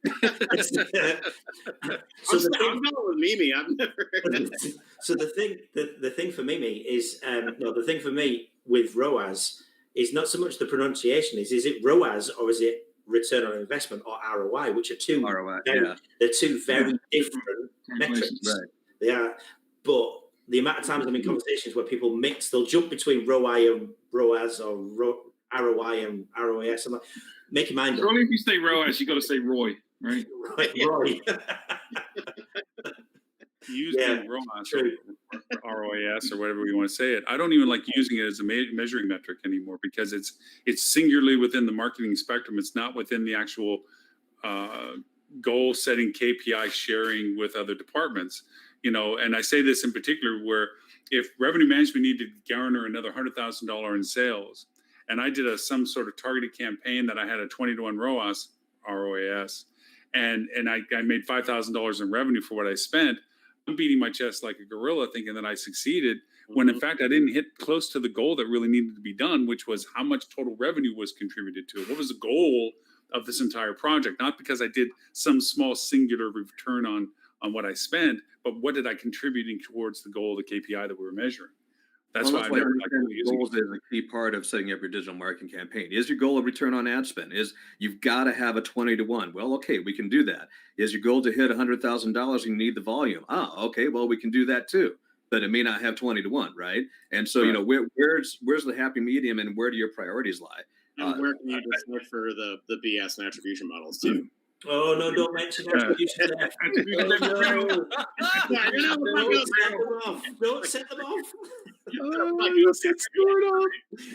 So
I'm going with Mimi. I've never heard of it.
So the thing for Mimi is the thing for me with ROAS is not so much the pronunciation. Is it ROAS or is it return on investment or ROI, which are two
ROI,
they're two very different metrics.
Right.
They are, but the amount of times I'm in conversations where people mix, they'll jump between ROI and ROAS or ROI and ROAS. I'm like, make your mind up.
Only if you say ROAS, you got to say Roy, right?
Right, Roy.
Using ROAS or ROAS or whatever you want to say it. I don't even like using it as a measuring metric anymore because it's singularly within the marketing spectrum. It's not within the actual goal setting, KPI sharing with other departments. And I say this in particular where if revenue management needed to garner another $100,000 in sales, and I did some sort of targeted campaign that I had a 20-to-1 ROAS, and I made $5,000 in revenue for what I spent, I'm beating my chest like a gorilla thinking that I succeeded when in fact I didn't hit close to the goal that really needed to be done, which was how much total revenue was contributed to it. What was the goal of this entire project? Not because I did some small singular return on what I spent, but what did I contributing towards the goal of the KPI that we were measuring? That's why
goals is a key part of setting up your digital marketing campaign. Is your goal a return on ad spend? Is you've got to have a 20-to-1? Well, okay, we can do that. Is your goal to hit $100,000 and you need the volume? Okay, well, we can do that too. But it may not have 20-to-1, right? And so, where's the happy medium and where do your priorities lie?
And where can you decide for the BS and attribution models too?
Oh no! Don't mention attribution there. Don't set them off.
You set scored off.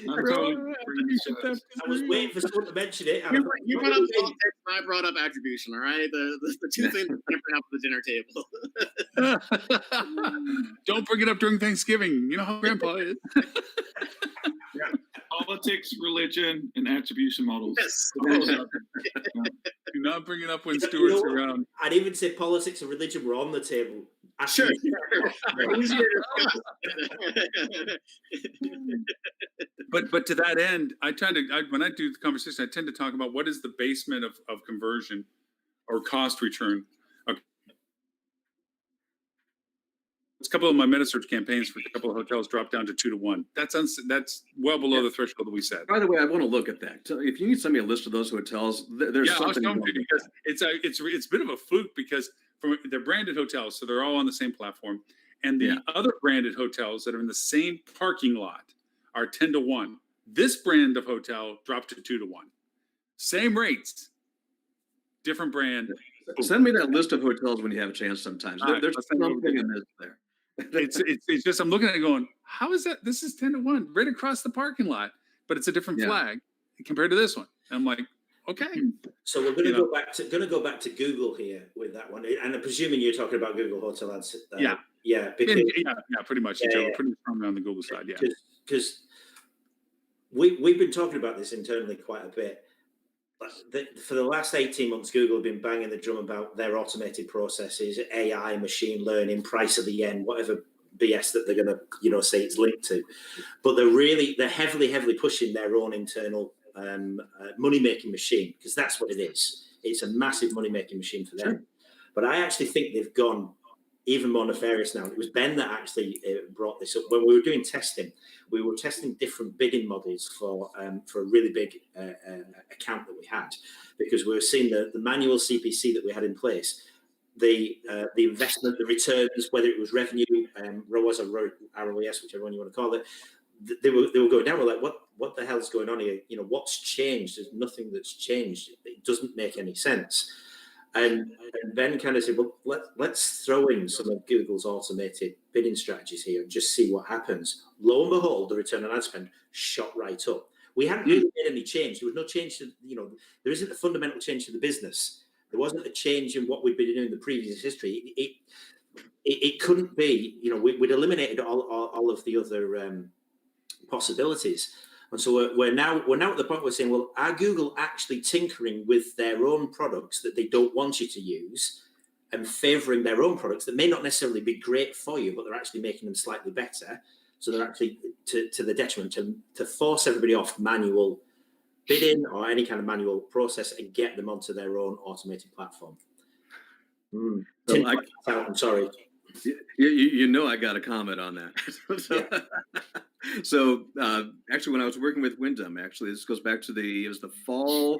I was waiting for someone to mention it.
You brought up politics, and I brought up attribution. All right, the two things that bring up at the dinner table.
Don't bring it up during Thanksgiving. You know how Grandpa is.
Politics, religion, and attribution models.
Yes.
Do not bring it up when Stuart's around.
I'd even say politics and religion were on the table.
Sure.
But to that end, when I do the conversation, I tend to talk about what is the basement of conversion or cost return. A couple of my meta-search campaigns for a couple of hotels dropped down to 2-to-1. That's well below the threshold that we set.
By the way, I want to look at that. So if you need somebody a list of those hotels, there's something.
I'll show you because it's a bit of a fluke because they're branded hotels, so they're all on the same platform, and the other branded hotels that are in the same parking lot are 10-to-1. This brand of hotel dropped to 2-to-1. Same rates, different brand.
Send me that list of hotels when you have a chance. Sometimes there's something in this there.
It's just I'm looking at it going, how is that? This is 10-to-1 right across the parking lot, but it's a different flag compared to this one. And I'm like, okay.
So we're going to go back to Google here with that one, and I'm presuming you're talking about Google Hotel Ads. Because,
pretty much. We're pretty strongly on the Google side,
because we've been talking about this internally quite a bit. For the last 18 months, Google have been banging the drum about their automated processes, AI, machine learning, price of the yen, whatever BS that they're going to, say it's linked to. But they're heavily pushing their own internal money-making machine, because that's what it is. It's a massive money-making machine for them. Sure. But I actually think they've gone even more nefarious now. It was Ben that actually brought this up. When we were doing testing, we were testing different bidding models for a really big account that we had, because we were seeing the manual CPC that we had in place, the investment, the returns, whether it was revenue, ROAS or ROAS, whichever one you want to call it, they were going down. We're like, what the hell's going on here? What's changed? There's nothing that's changed. It doesn't make any sense. And Ben kind of said, well, let's throw in some of Google's automated bidding strategies here and just see what happens. Lo and behold, the return on ad spend shot right up. We hadn't really made any change. There was no change to, there isn't a fundamental change to the business. There wasn't a change in what we'd been doing in the previous history. It couldn't be, we'd eliminated all of the other possibilities. And so we're now at the point where we're saying, well, are Google actually tinkering with their own products that they don't want you to use and favoring their own products that may not necessarily be great for you, but they're actually making them slightly better? So they're actually to the detriment to force everybody off manual bidding or any kind of manual process and get them onto their own automated platform.
So
I'm sorry.
I got a comment on that. So actually, when I was working with Wyndham, this goes back to it was the fall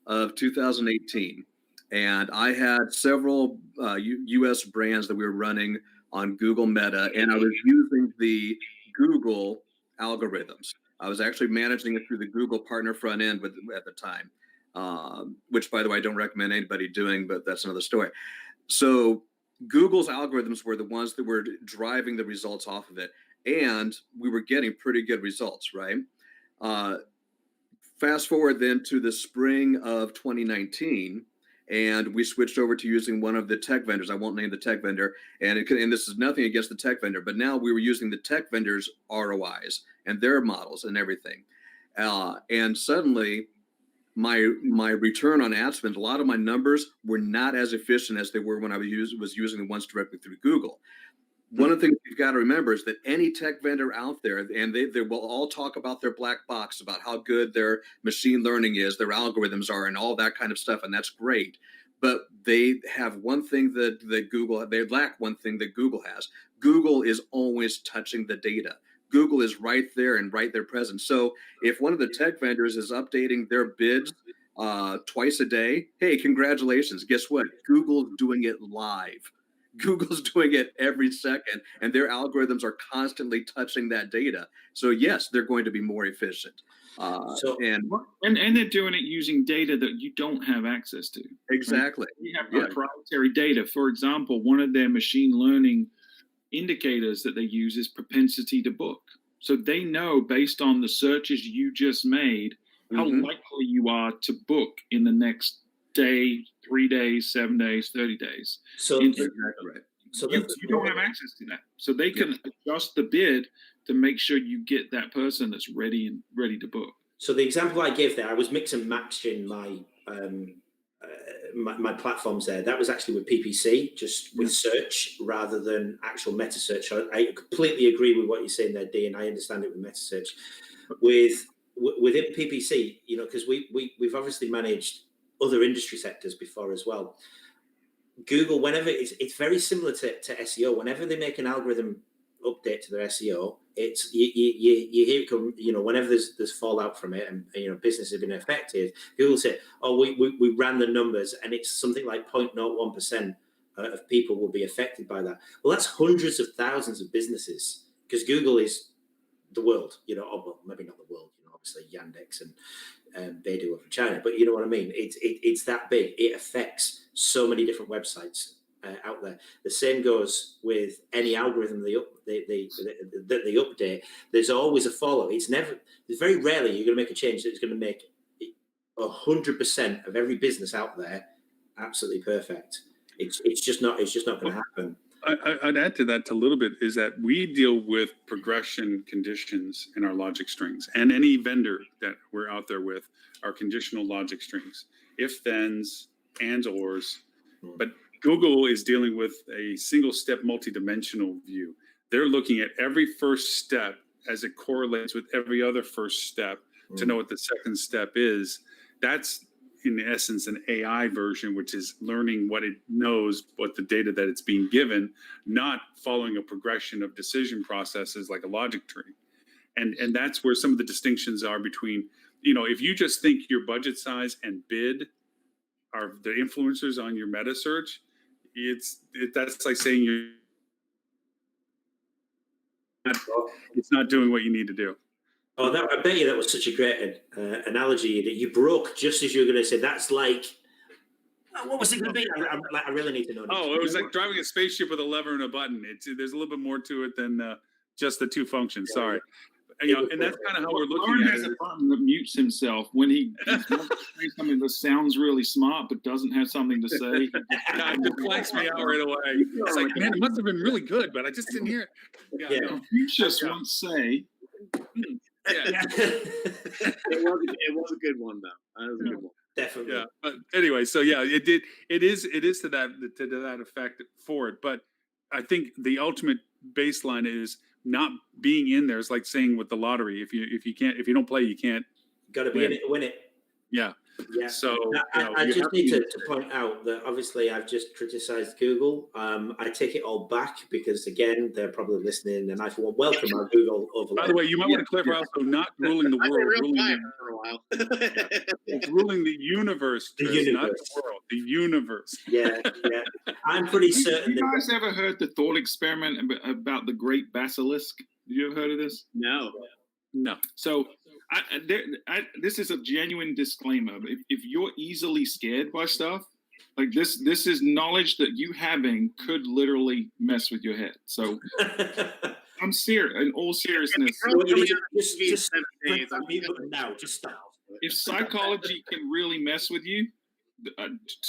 of 2018, and I had several U.S. brands that we were running on Google Meta, and I was using the Google algorithms. I was actually managing it through the Google partner front end at the time, which, by the way, I don't recommend anybody doing, but that's another story. So Google's algorithms were the ones that were driving the results off of it, and we were getting pretty good results, right? Fast forward then to the spring of 2019, and we switched over to using one of the tech vendors. I won't name the tech vendor, and this is nothing against the tech vendor, but now we were using the tech vendors' ROIs and their models and everything. And suddenly, my return on ad spend, a lot of my numbers were not as efficient as they were when I was using the ones directly through Google. One of the things you've got to remember is that any tech vendor out there, and they will all talk about their black box, about how good their machine learning is, their algorithms are, and all that kind of stuff, and that's great. But they have one thing they lack one thing that Google has. Google is always touching the data. Google is right there and right there present. So if one of the tech vendors is updating their bids twice a day, hey, congratulations. Guess what? Google's doing it live. Google's doing it every second, and their algorithms are constantly touching that data. So yes, they're going to be more efficient. And
they're doing it using data that you don't have access to.
Exactly.
Right? You have proprietary data. For example, one of their machine learning indicators that they use is propensity to book. So they know, based on the searches you just made, how likely you are to book in the next day, 3 days, 7 days, 30 days.
So
exactly right.
So you don't have access to that. So they can adjust the bid to make sure you get that person that's ready to book.
So the example I gave there, I was mix and matching my my platforms there. That was actually with PPC, just with search rather than actual meta search. I completely agree with what you're saying there, Dee, and I understand it with meta search. Within PPC, because we've obviously managed other industry sectors before as well. Google, whenever it's very similar to SEO. Whenever they make an algorithm update to their SEO, it's you hear it come. Whenever there's fallout from it, and businesses have been affected, Google say, "Oh, we ran the numbers, and it's something like 0.01% of people will be affected by that." Well, that's hundreds of thousands of businesses, because Google is the world. Well, maybe not the world. Obviously Yandex and Baidu are from China, but you know what I mean. It's that big. It affects so many different websites out there. The same goes with any algorithm that they update. There's always a follow. There's very rarely you're going to make a change that's going to make 100% of every business out there absolutely perfect. It's just not going to happen.
I'd add to that a little bit is that we deal with progression conditions in our logic strings, and any vendor that we're out there with are conditional logic strings, if thens, ands, ors. But Google is dealing with a single step multidimensional view. They're looking at every first step as it correlates with every other first step to know what the second step is. That's in essence an AI version, which is learning what it knows, what the data that it's being given, not following a progression of decision processes like a logic tree. And that's where some of the distinctions are between, if you just think your budget size and bid are the influencers on your meta search, that's like saying it's not doing what you need to do.
Oh, I bet you that was such a great analogy that you broke just as you were going to say. That's like, what was it going to be? I really need to know.
Oh, it was like driving a spaceship with a lever and a button. There's a little bit more to it than just the two functions. Sorry. and that's kind of how we're looking
Lauren
at
has
it.
a button that mutes himself when he wants to say something that sounds really smart but doesn't have something to say.
Yeah, it just blanks me out right away. It's like, man, it must have been really good, but I just didn't hear it. Yeah, no.
Confucius once say,
Yeah.
It was a good one though. That was a good one.
Definitely.
Yeah, but anyway, so yeah, it is to that effect for it. But I think the ultimate baseline is not being in there. It's like saying with the lottery, if you don't play, you can't.
Got to be in it to win it.
Yeah.
Yeah.
So
Now, I just need to point out that obviously I've just criticized Google. I take it all back because again they're probably listening, and I for one welcome our Google overlay.
By the way, you might want to clarify also not ruling the world,
For a while.
it's ruling the universe, Chris,
The
not
universe.
the world, the universe.
Yeah. I'm pretty certain.
you guys ever heard the thought experiment about the Great Basilisk? Have you ever heard of this?
No.
No.
So this is a genuine disclaimer. If you're easily scared by stuff, like this is knowledge that you having could literally mess with your head. So I'm serious. In all seriousness,
just now. Just stop.
if psychology can really mess with you,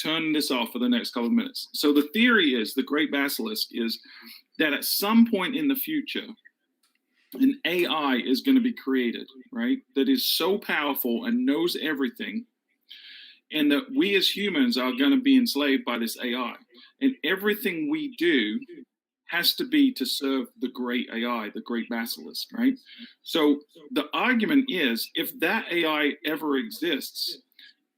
turn this off for the next couple of minutes. So the theory is, the Great Basilisk is that at some point in the future, an AI is going to be created, right? That is so powerful and knows everything, and that we as humans are going to be enslaved by this AI. And everything we do has to be to serve the great AI, the Great Basilisk, right? So the argument is, if that AI ever exists,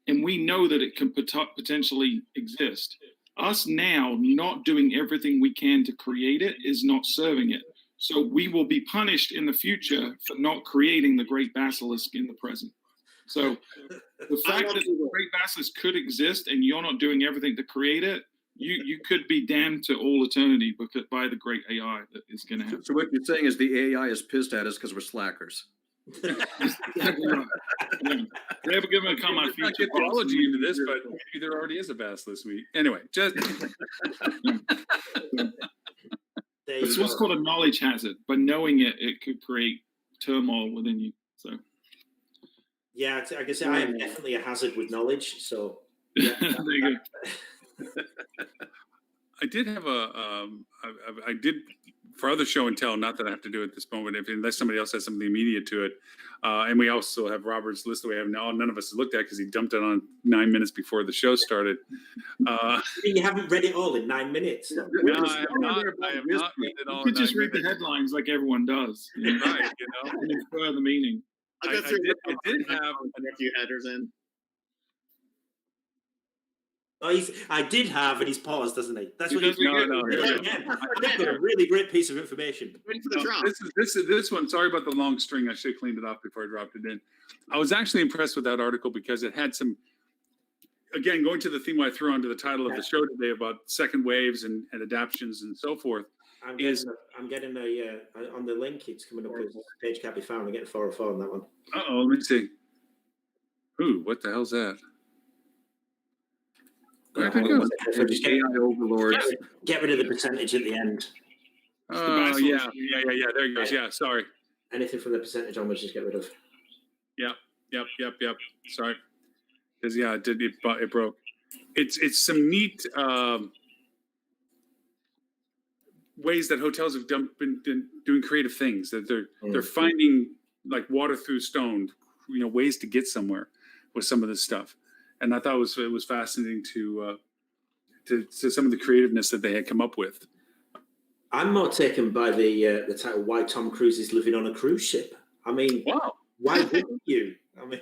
and we know that it can potentially exist, us now not doing everything we can to create it is not serving it. So we will be punished in the future for not creating the Great Basilisk in the present. So the fact that the Great Basilisk could exist and you're not doing everything to create it, you could be damned to all eternity by the great AI that is going to happen.
So what you're saying is the AI is pissed at us because we're slackers.
They're going to come on
Let's not
future
get theology into this, but maybe there already is a bass this week. Anyway, just
It's what's called a knowledge hazard. By knowing it, it could create turmoil within you. So
yeah, I guess I am definitely a hazard with knowledge. So yeah,
there you go.
I did have I did for other show and tell, not that I have to do it at this moment, unless somebody else has something immediate to it. And we also have Robert's list that we have now. None of us have looked at because he dumped it on 9 minutes before the show started.
you haven't read it all in 9 minutes.
No, I have not read it all.
You could just read the headlines like everyone does.
Right, you know,
and infer the meaning.
I did have
a few headers in.
Oh, I did have, and he's paused, doesn't he? That's what he's
no.
Again, I've got a really great piece of information.
This one. Sorry about the long string. I should have cleaned it off before I dropped it in. I was actually impressed with that article because it had some. Again, going to the theme I threw onto the title of the show today about second waves and adaptations and so forth.
I'm getting on the link. It's coming up as page can't be found. I'm getting 404 on that one.
Let me see. Ooh, what the hell's that? Where'd it go?
AI overlords.
Get rid of the percentage at the end.
Oh, yeah. There it goes. Yeah, sorry.
Anything from the percentage onwards, just get rid of.
Yep. Sorry. Because it broke. It's some neat ways that hotels have been doing creative things, that they're finding like water through stone, ways to get somewhere with some of this stuff. And I thought it was fascinating to some of the creativeness that they had come up with. I'm
more taken by the title "Why Tom Cruise is Living on a Cruise Ship." I mean,
wow.
Why wouldn't you? I mean,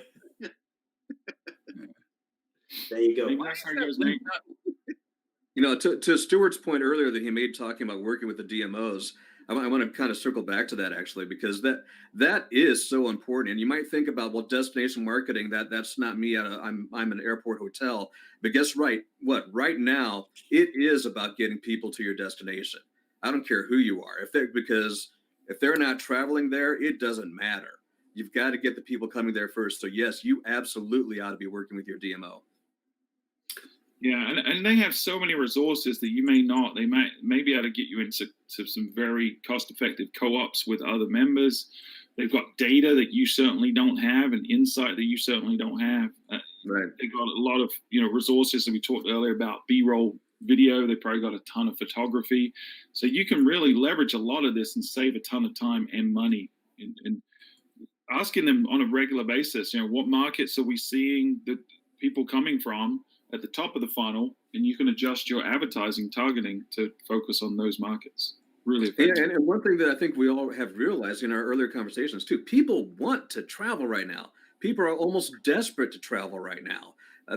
there you go.
To Stuart's point earlier that he made talking about working with the DMOs, I want to kind of circle back to that actually, because that is so important. And you might think about, well, destination marketing, that's not me. I'm an airport hotel, but guess right now it is about getting people to your destination. I don't care who you are, because if they're not traveling there, it doesn't matter. You've got to get the people coming there first. So yes, you absolutely ought to be working with your DMO.
Yeah, and they have so many resources that you may not. They may be able to get you into some very cost-effective co-ops with other members. They've got data that you certainly don't have, and insight that you certainly don't have.
Right.
They've got a lot of resources that we talked earlier about B-roll video. They probably got a ton of photography, so you can really leverage a lot of this and save a ton of time and money. And asking them on a regular basis, what markets are we seeing the people coming from at the top of the funnel, and you can adjust your advertising targeting to focus on those markets. Really effective.
And one thing that I think we all have realized in our earlier conversations too, people want to travel right now. People are almost desperate to travel right now.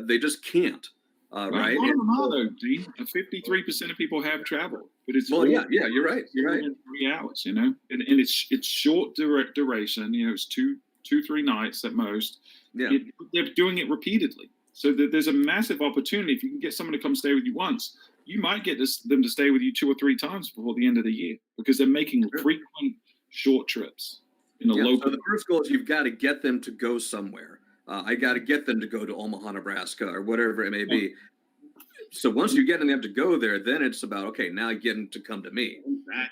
They just can't. Right?
A lot of them are though, Dean. 53% of people have traveled, but it's
yeah, you're right. You're right.
3 hours, and it's short duration. It's 2-3 nights at most.
Yeah.
They're doing it repeatedly, so there's a massive opportunity. If you can get someone to come stay with you once, you might get them to stay with you 2 or 3 times before the end of the year, because they're making frequent short trips in a local.
So the first goal is you've got to get them to go somewhere. I got to get them to go to Omaha, Nebraska, or whatever it may be. So once you get them to go there, then it's about, okay, now get them to come to me.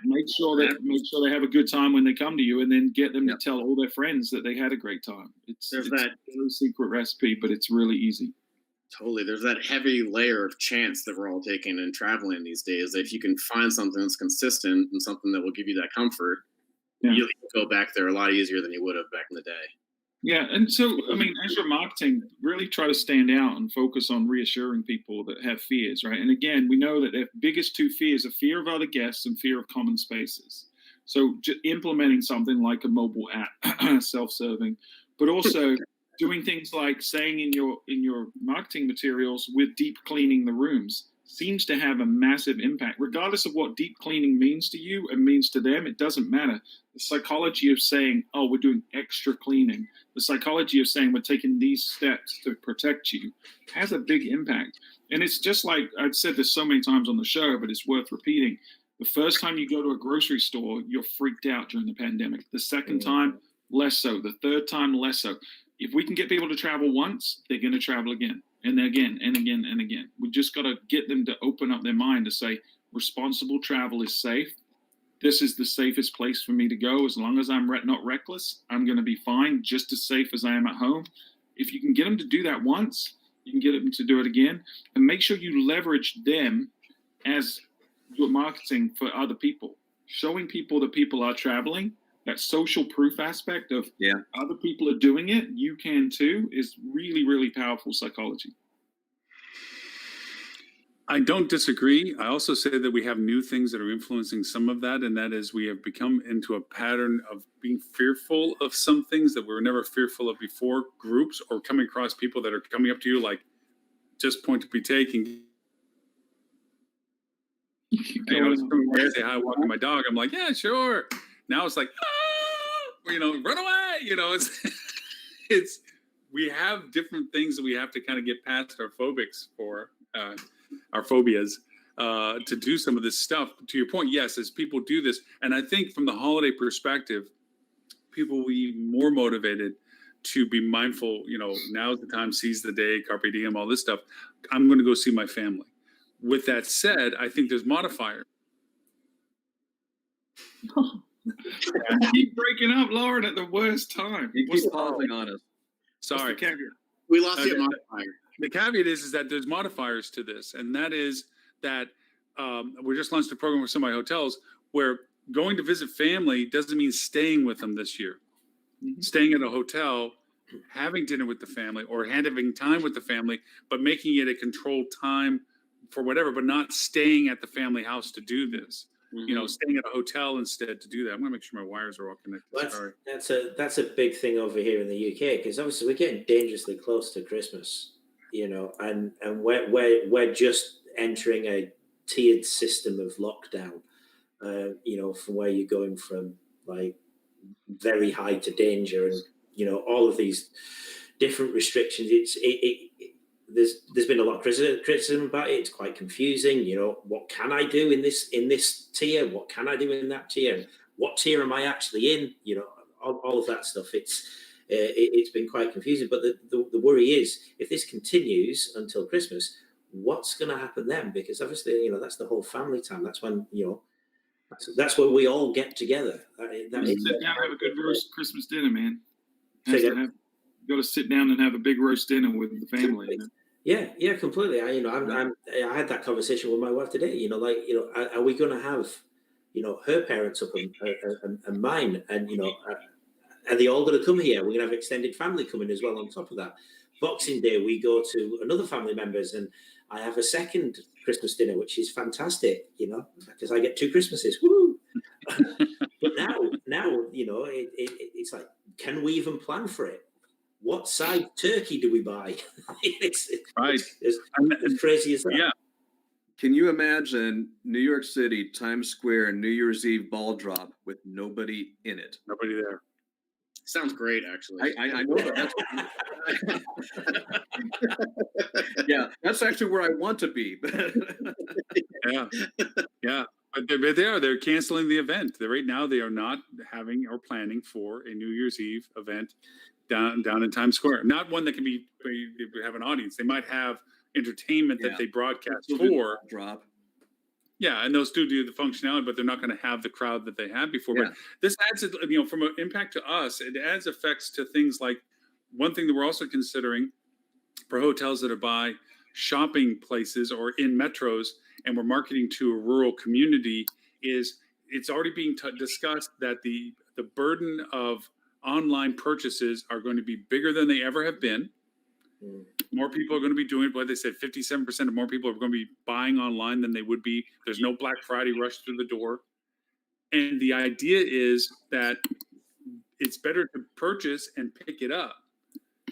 Make sure they have a good time when they come to you, and then get them to tell all their friends that they had a great time. It's that secret recipe, but it's really easy.
Totally. There's that heavy layer of chance that we're all taking and traveling these days. That if you can find something that's consistent and something that will give you that comfort, you'll go back there a lot easier than you would have back in the day.
Yeah, and so, as your marketing, really try to stand out and focus on reassuring people that have fears, right? And again, we know that their biggest 2 fears are fear of other guests and fear of common spaces. So implementing something like a mobile app, self-serving, but also doing things like saying in your marketing materials, we're deep cleaning the rooms, seems to have a massive impact. Regardless of what deep cleaning means to you and means to them, it doesn't matter. The psychology of saying, oh, we're doing extra cleaning, the psychology of saying we're taking these steps to protect you, has a big impact. And it's just like, I've said this so many times on the show, but it's worth repeating. The first time you go to a grocery store, you're freaked out during the pandemic. The second time, less so. The third time, less so. If we can get people to travel once, they're going to travel again and again and again and again. We just got to get them to open up their mind to say, responsible travel is safe. This is the safest place for me to go. As long as I'm not reckless, I'm going to be fine, just as safe as I am at home. If you can get them to do that once, you can get them to do it again. And make sure you leverage them as your marketing for other people. Showing people that people are traveling, that social proof aspect of other people are doing it, you can too, is really, really powerful psychology.
I don't disagree. I also say that we have new things that are influencing some of that, and that is we have become into a pattern of being fearful of some things that we were never fearful of before, groups or coming across people that are coming up to you like, just point to be taken. Say hi, walking my dog. I'm like, yeah, sure. Now it's like, run away. It's we have different things that we have to kind of get past our phobias to do some of this stuff. To your point, yes, as people do this, and I think from the holiday perspective, people will be more motivated to be mindful. Now's the time, seize the day, carpe diem, all this stuff. I'm going to go see my family. With that said, I think there's modifiers.
You keep breaking up, Lauren, at the worst time.
You keep pausing on us.
Sorry.
We lost the modifier.
The caveat is that there's modifiers to this, and that is that we just launched a program with some of my hotels where going to visit family doesn't mean staying with them this year. Mm-hmm. Staying at a hotel, having dinner with the family, or having time with the family, but making it a controlled time for whatever, but not staying at the family house to do this. Mm-hmm. Staying at a hotel instead to do that. I'm going to make sure my wires are all connected.
That's a big thing over here in the UK, because obviously we're getting dangerously close to Christmas, and we're just entering a tiered system of lockdown, from where you're going from like very high to danger, and all of these different restrictions. There's been a lot of criticism about it. It's quite confusing. What can I do in this tier? What can I do in that tier? What tier am I actually in? All of that stuff. It's been quite confusing. But the worry is, if this continues until Christmas, what's going to happen then? Because obviously, that's the whole family time. That's when That's where we all get together.
Sit down and have a good roast Christmas dinner, man.
Say
You got to sit down and have a big roast dinner with the family. You know?
Yeah, completely. I had that conversation with my wife today. Are we going to have, her parents up and mine, and are they all going to come here? We're going to have extended family coming as well on top of that. Boxing Day, we go to another family members, and I have a second Christmas dinner, which is fantastic, because I get 2 Christmases. Woo! But now, it's like, can we even plan for it? What side turkey do we buy? it's crazy as that.
Yeah.
Can you imagine New York City, Times Square, New Year's Eve ball drop with nobody in it?
Nobody there.
Sounds great, actually.
I know that. Yeah, that's actually where I want to be.
Yeah. But they're canceling the event. Right now, they are not having or planning for a New Year's Eve event down in Times Square. Not one that can be have an audience. They might have entertainment that they broadcast for
drop.
Yeah, and they'll still do the functionality, but they're not going to have the crowd that they had before.
Yeah.
But this adds, from an impact to us, it adds effects to things like one thing that we're also considering for hotels that are by shopping places or in metros, and we're marketing to a rural community, is it's already being discussed that the burden of online purchases are going to be bigger than they ever have been. More people are going to be doing it. Like they said, 57% of more people are going to be buying online than they would be. There's no Black Friday rush through the door. And the idea is that it's better to purchase and pick it up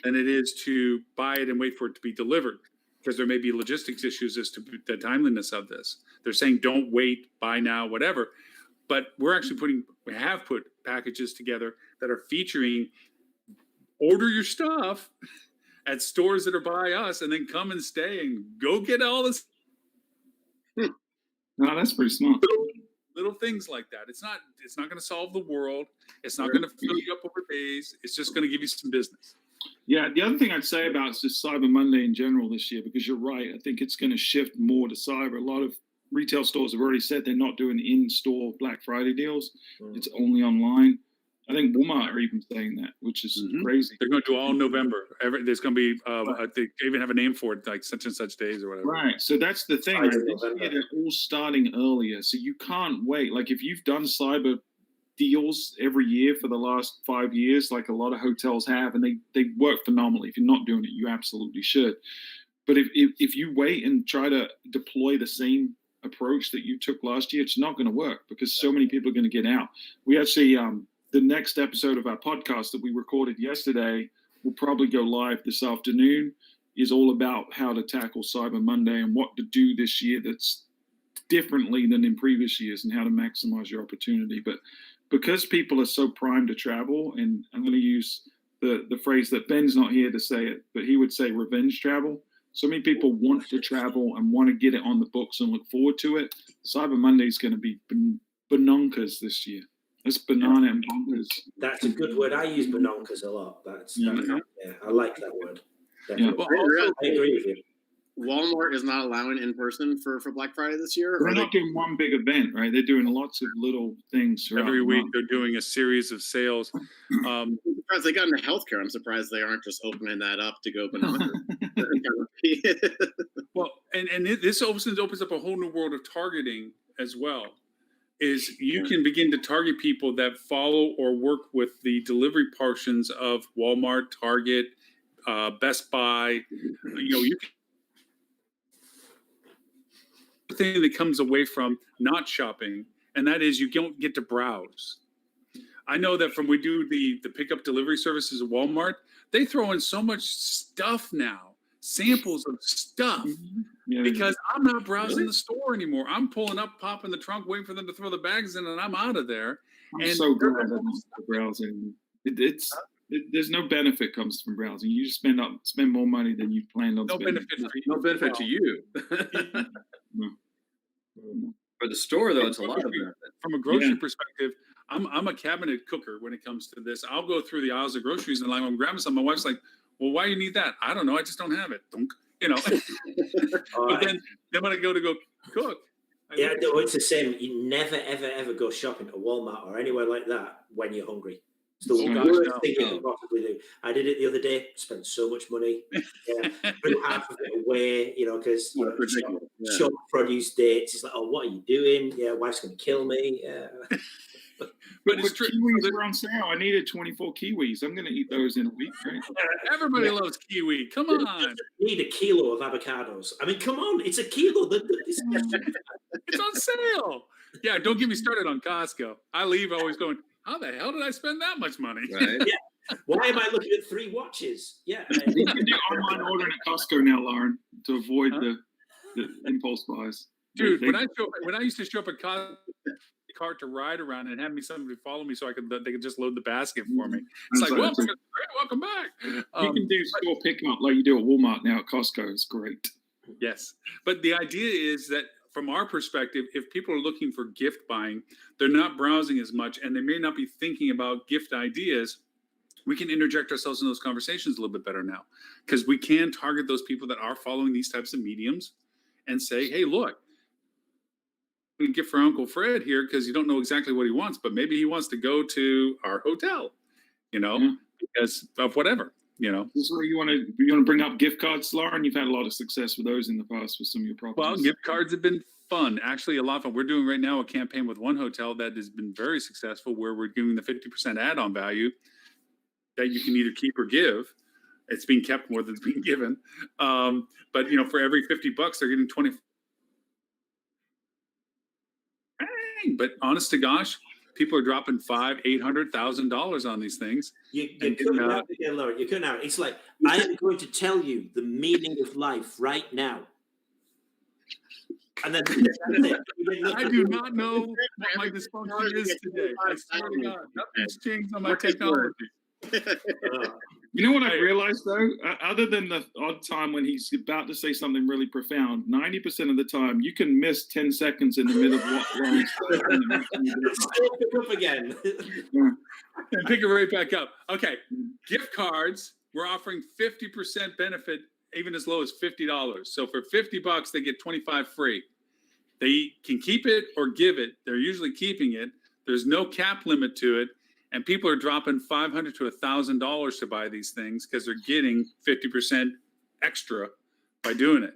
than it is to buy it and wait for it to be delivered, because there may be logistics issues as to the timeliness of this. They're saying don't wait, buy now, whatever. But we have put packages together that are featuring order your stuff at stores that are by us, and then come and stay and go get all this.
No, that's pretty smart.
Little things like that. It's not going to solve the world. It's not going to fill you up over days. It's just going to give you some business.
Yeah, the other thing I'd say about it's just Cyber Monday in general this year, because you're right. I think it's going to shift more to cyber. A lot of retail stores have already said they're not doing in-store Black Friday deals. It's only online. I think Walmart are even saying that, which is crazy.
They're going to do all November. There's going to be, they even have a name for it, like such and such days or whatever.
Right. So that's the thing. Right? This year they're all starting earlier. So you can't wait. Like if you've done cyber deals every year for the last 5 years, like a lot of hotels have, and they work phenomenally. If you're not doing it, you absolutely should. But if you wait and try to deploy the same approach that you took last year, it's not going to work, because so many people are going to get out. We actually, the next episode of our podcast that we recorded yesterday will probably go live this afternoon, is all about how to tackle Cyber Monday and what to do this year that's differently than in previous years, and how to maximize your opportunity. But because people are so primed to travel, and I'm going to use the phrase that Ben's not here to say it, but he would say revenge travel. So many people want to travel and want to get it on the books and look forward to it. Cyber Monday is going to be bonkers this year. It's banana and bonkers.
That's a good word. I use bonkers a lot. I like that word.
Yeah.
Well,
I agree with you.
Walmart is not allowing in person for Black Friday this year.
They're not doing one big event, right? They're doing lots of little things.
Every week they're doing a series of sales.
I'm surprised they got into healthcare. I'm surprised they aren't just opening that up to go bananas.
Well, and this opens up a whole new world of targeting as well. Is you can begin to target people that follow or work with the delivery portions of Walmart, Target, Best Buy. You can. The thing that comes away from not shopping, and that is you don't get to browse. I know that from we do the pickup delivery services at Walmart, they throw in so much stuff now, samples of stuff, because I'm not browsing the store anymore. I'm pulling up, popping the trunk, waiting for them to throw the bags in, and I'm out of there.
I'm so glad I'm not browsing. There's no benefit comes from browsing. You just spend more money than you planned on spending.
No benefit to you.
No.
For the store, though, it's a lot of benefit.
From a grocery perspective, I'm a cabinet cooker when it comes to this. I'll go through the aisles of groceries and I'm grabbing some. My wife's like, "Well, why do you need that?" I don't know. I just don't have it. But then when I go to cook,
Yeah, no, it's the same. You never, ever, ever go shopping at Walmart or anywhere like that when you're hungry. It's the
Oh, gosh,
worst
no.
thing you can possibly do. I did it the other day. Spent so much money. Yeah, threw half of it away. Because
Oh, that's ridiculous. Yeah.
short produce dates. It's like, oh, what are you doing? Yeah, wife's going to kill me. Yeah.
But it's true.
Kiwis were on sale. I needed 24 kiwis. I'm going to eat those in a week, right?
Everybody loves kiwi. Come on.
You need a kilo of avocados. I mean, come on, it's a kilo.
It's on sale. Yeah, don't get me started on Costco. I leave always going, how the hell did I spend that much money?
Right.
Yeah. Why am I looking at 3 watches? Yeah.
You can do online ordering at Costco now, Lauren, to avoid the impulse buys.
Dude, when I used to show up at Costco cart to ride around and have me somebody follow me so they could just load the basket for me. It's like, welcome back.
You can do store pickup like you do at Walmart now at Costco. It's great.
Yes. But the idea is that from our perspective, if people are looking for gift buying, they're not browsing as much and they may not be thinking about gift ideas. We can interject ourselves in those conversations a little bit better now because we can target those people that are following these types of mediums and say, hey, look, we can gift for Uncle Fred here because you don't know exactly what he wants, but maybe he wants to go to our hotel, because of whatever,
So you want to bring up gift cards, Lauren? You've had a lot of success with those in the past with some of your properties.
Well, gift cards have been fun. Actually, a lot of fun. We're doing right now a campaign with one hotel that has been very successful where we're giving the 50% add-on value that you can either keep or give. It's being kept more than it's being given. But for every $50, they're getting 20. But honest to gosh, people are dropping $500,000-$800,000 on these things.
You're cutting out again, Lauren. You're cutting out. It's like, I am going to tell you the meaning of life right now. And then
I do not know what my dysfunction is today. I swear to God, nothing's changed on my technology.
You know what I've realized though? Other than the odd time when he's about to say something really profound, 90% of the time you can miss 10 seconds in the middle of what Lauren's
still pick up again.
And pick it right back up. Okay, gift cards, we're offering 50% benefit, even as low as $50. So for $50, they get 25 free. They can keep it or give it. They're usually keeping it. There's no cap limit to it. And people are dropping $500 to $1,000 to buy these things because they're getting 50% extra by doing it.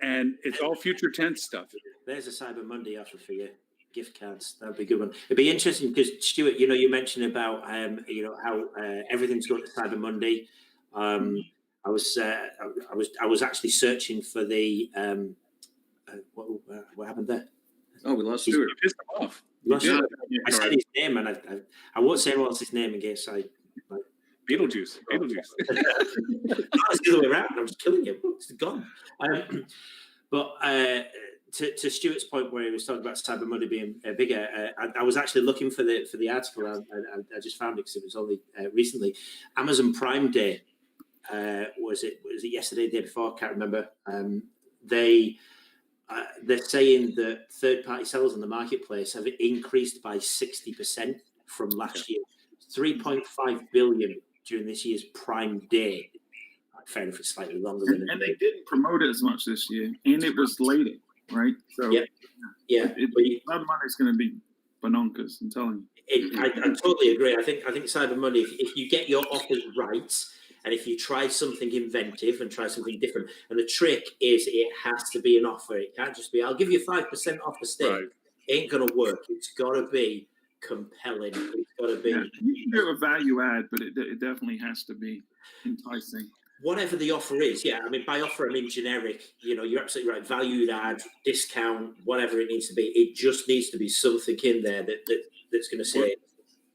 And it's all future tense stuff.
There's a Cyber Monday offer for you. Gift cards. That'd be a good one. It'd be interesting because Stuart, you mentioned about how everything's going to Cyber Monday. I was actually searching for the what happened there?
Oh, we lost Stuart.
You pissed him off.
I said his name, and I won't say what his name in case I.
Beetlejuice.
No, it's the other way around. I'm just killing him. It's gone. But to Stuart's point, where he was talking about Cyber Monday being bigger, I was actually looking for the article, and I just found it because it was only recently. Amazon Prime Day was it yesterday, the day before? I can't remember. They're saying that third-party sellers in the marketplace have increased by 60% from last year. 3.5 billion during this year's Prime Day. Fair enough, it's slightly longer than.
And they didn't promote it as much this year, and it was later, right? So
yeah.
Cyber Monday's going to be bonkers. I'm telling you.
I totally agree. I think Cyber Monday, if you get your offers right. And if you try something inventive and try something different, and the trick is it has to be an offer. It can't just be, I'll give you 5% off the stick. Right. It ain't going to work. It's got to be compelling. It's got to be.
Yeah, you can do a value add, but it definitely has to be enticing.
Whatever the offer is, yeah. I mean, by offer, I mean generic. You're absolutely right. Valued add, discount, whatever it needs to be. It just needs to be something in there that's going to say,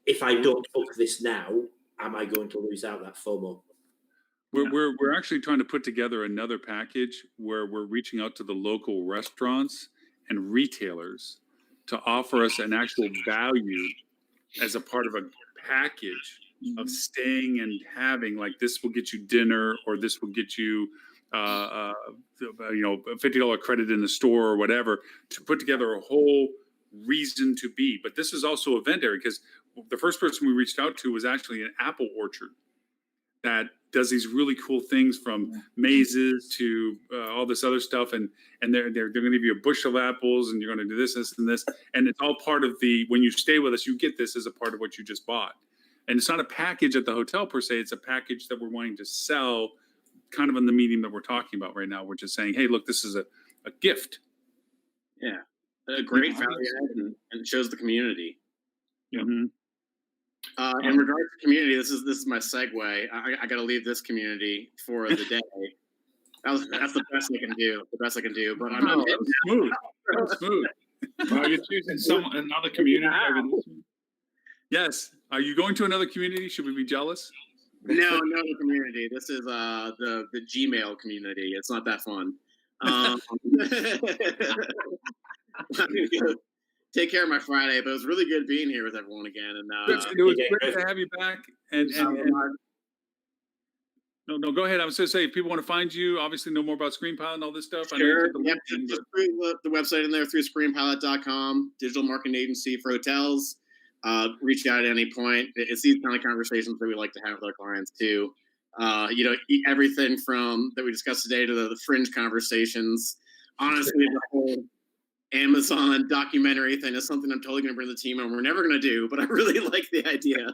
if I don't book this now, am I going to lose out that FOMO?
We're actually trying to put together another package where we're reaching out to the local restaurants and retailers to offer us an actual value as a part of a package of staying and having, like, this will get you dinner, or this will get you a $50 credit in the store or whatever, to put together a whole reason to be. But this is also event area, because the first person we reached out to was actually an apple orchard. that does these really cool things from mazes to all this other stuff, and they're going to give you a bushel of apples, and you're going to do this, and this, and it's all part of the. When you stay with us, you get this as a part of what you just bought, and it's not a package at the hotel per se. It's a package that we're wanting to sell, kind of in the medium that we're talking about right now. We're just saying, hey, look, this is a gift.
Yeah, a great value add, and it shows the community.
Yeah.
Mm-hmm.
In regards to community, this is my segue. I got to leave this community for the day. That's the best I can do. The best I can do. But I'm not
smooth. That was smooth.
Well, you're choosing another community over this one.
Yes. Are you going to another community? Should we be jealous?
No, the community. This is the Gmail community. It's not that fun. Take care of my Friday, but it was really good being here with everyone again. And
it was great to have you back. And no, go ahead. I was going to say, if people want to find you, obviously know more about ScreenPilot and all this stuff.
Sure. Just put the website in there through screenpilot.com, digital marketing agency for hotels. Reach out at any point. It's these kind of conversations that we like to have with our clients too. Everything from that we discussed today to the fringe conversations. Honestly, the whole Amazon documentary thing is something I'm totally going to bring the team on. We're never going to do, but I really like the idea.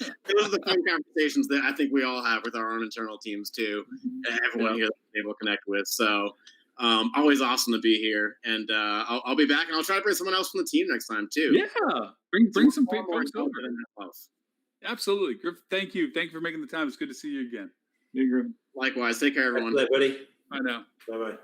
Those are the fun conversations that I think we all have with our own internal teams too, and everyone here that's able to connect with. So, always awesome to be here, and I'll be back, and I'll try to bring someone else from the team next time too.
Yeah, bring some people over.
Love.
Absolutely, Griff. Thank you for making the time. It's good to see you again.
Likewise. Take care, everyone.
Bye, buddy.
Bye now.
Bye.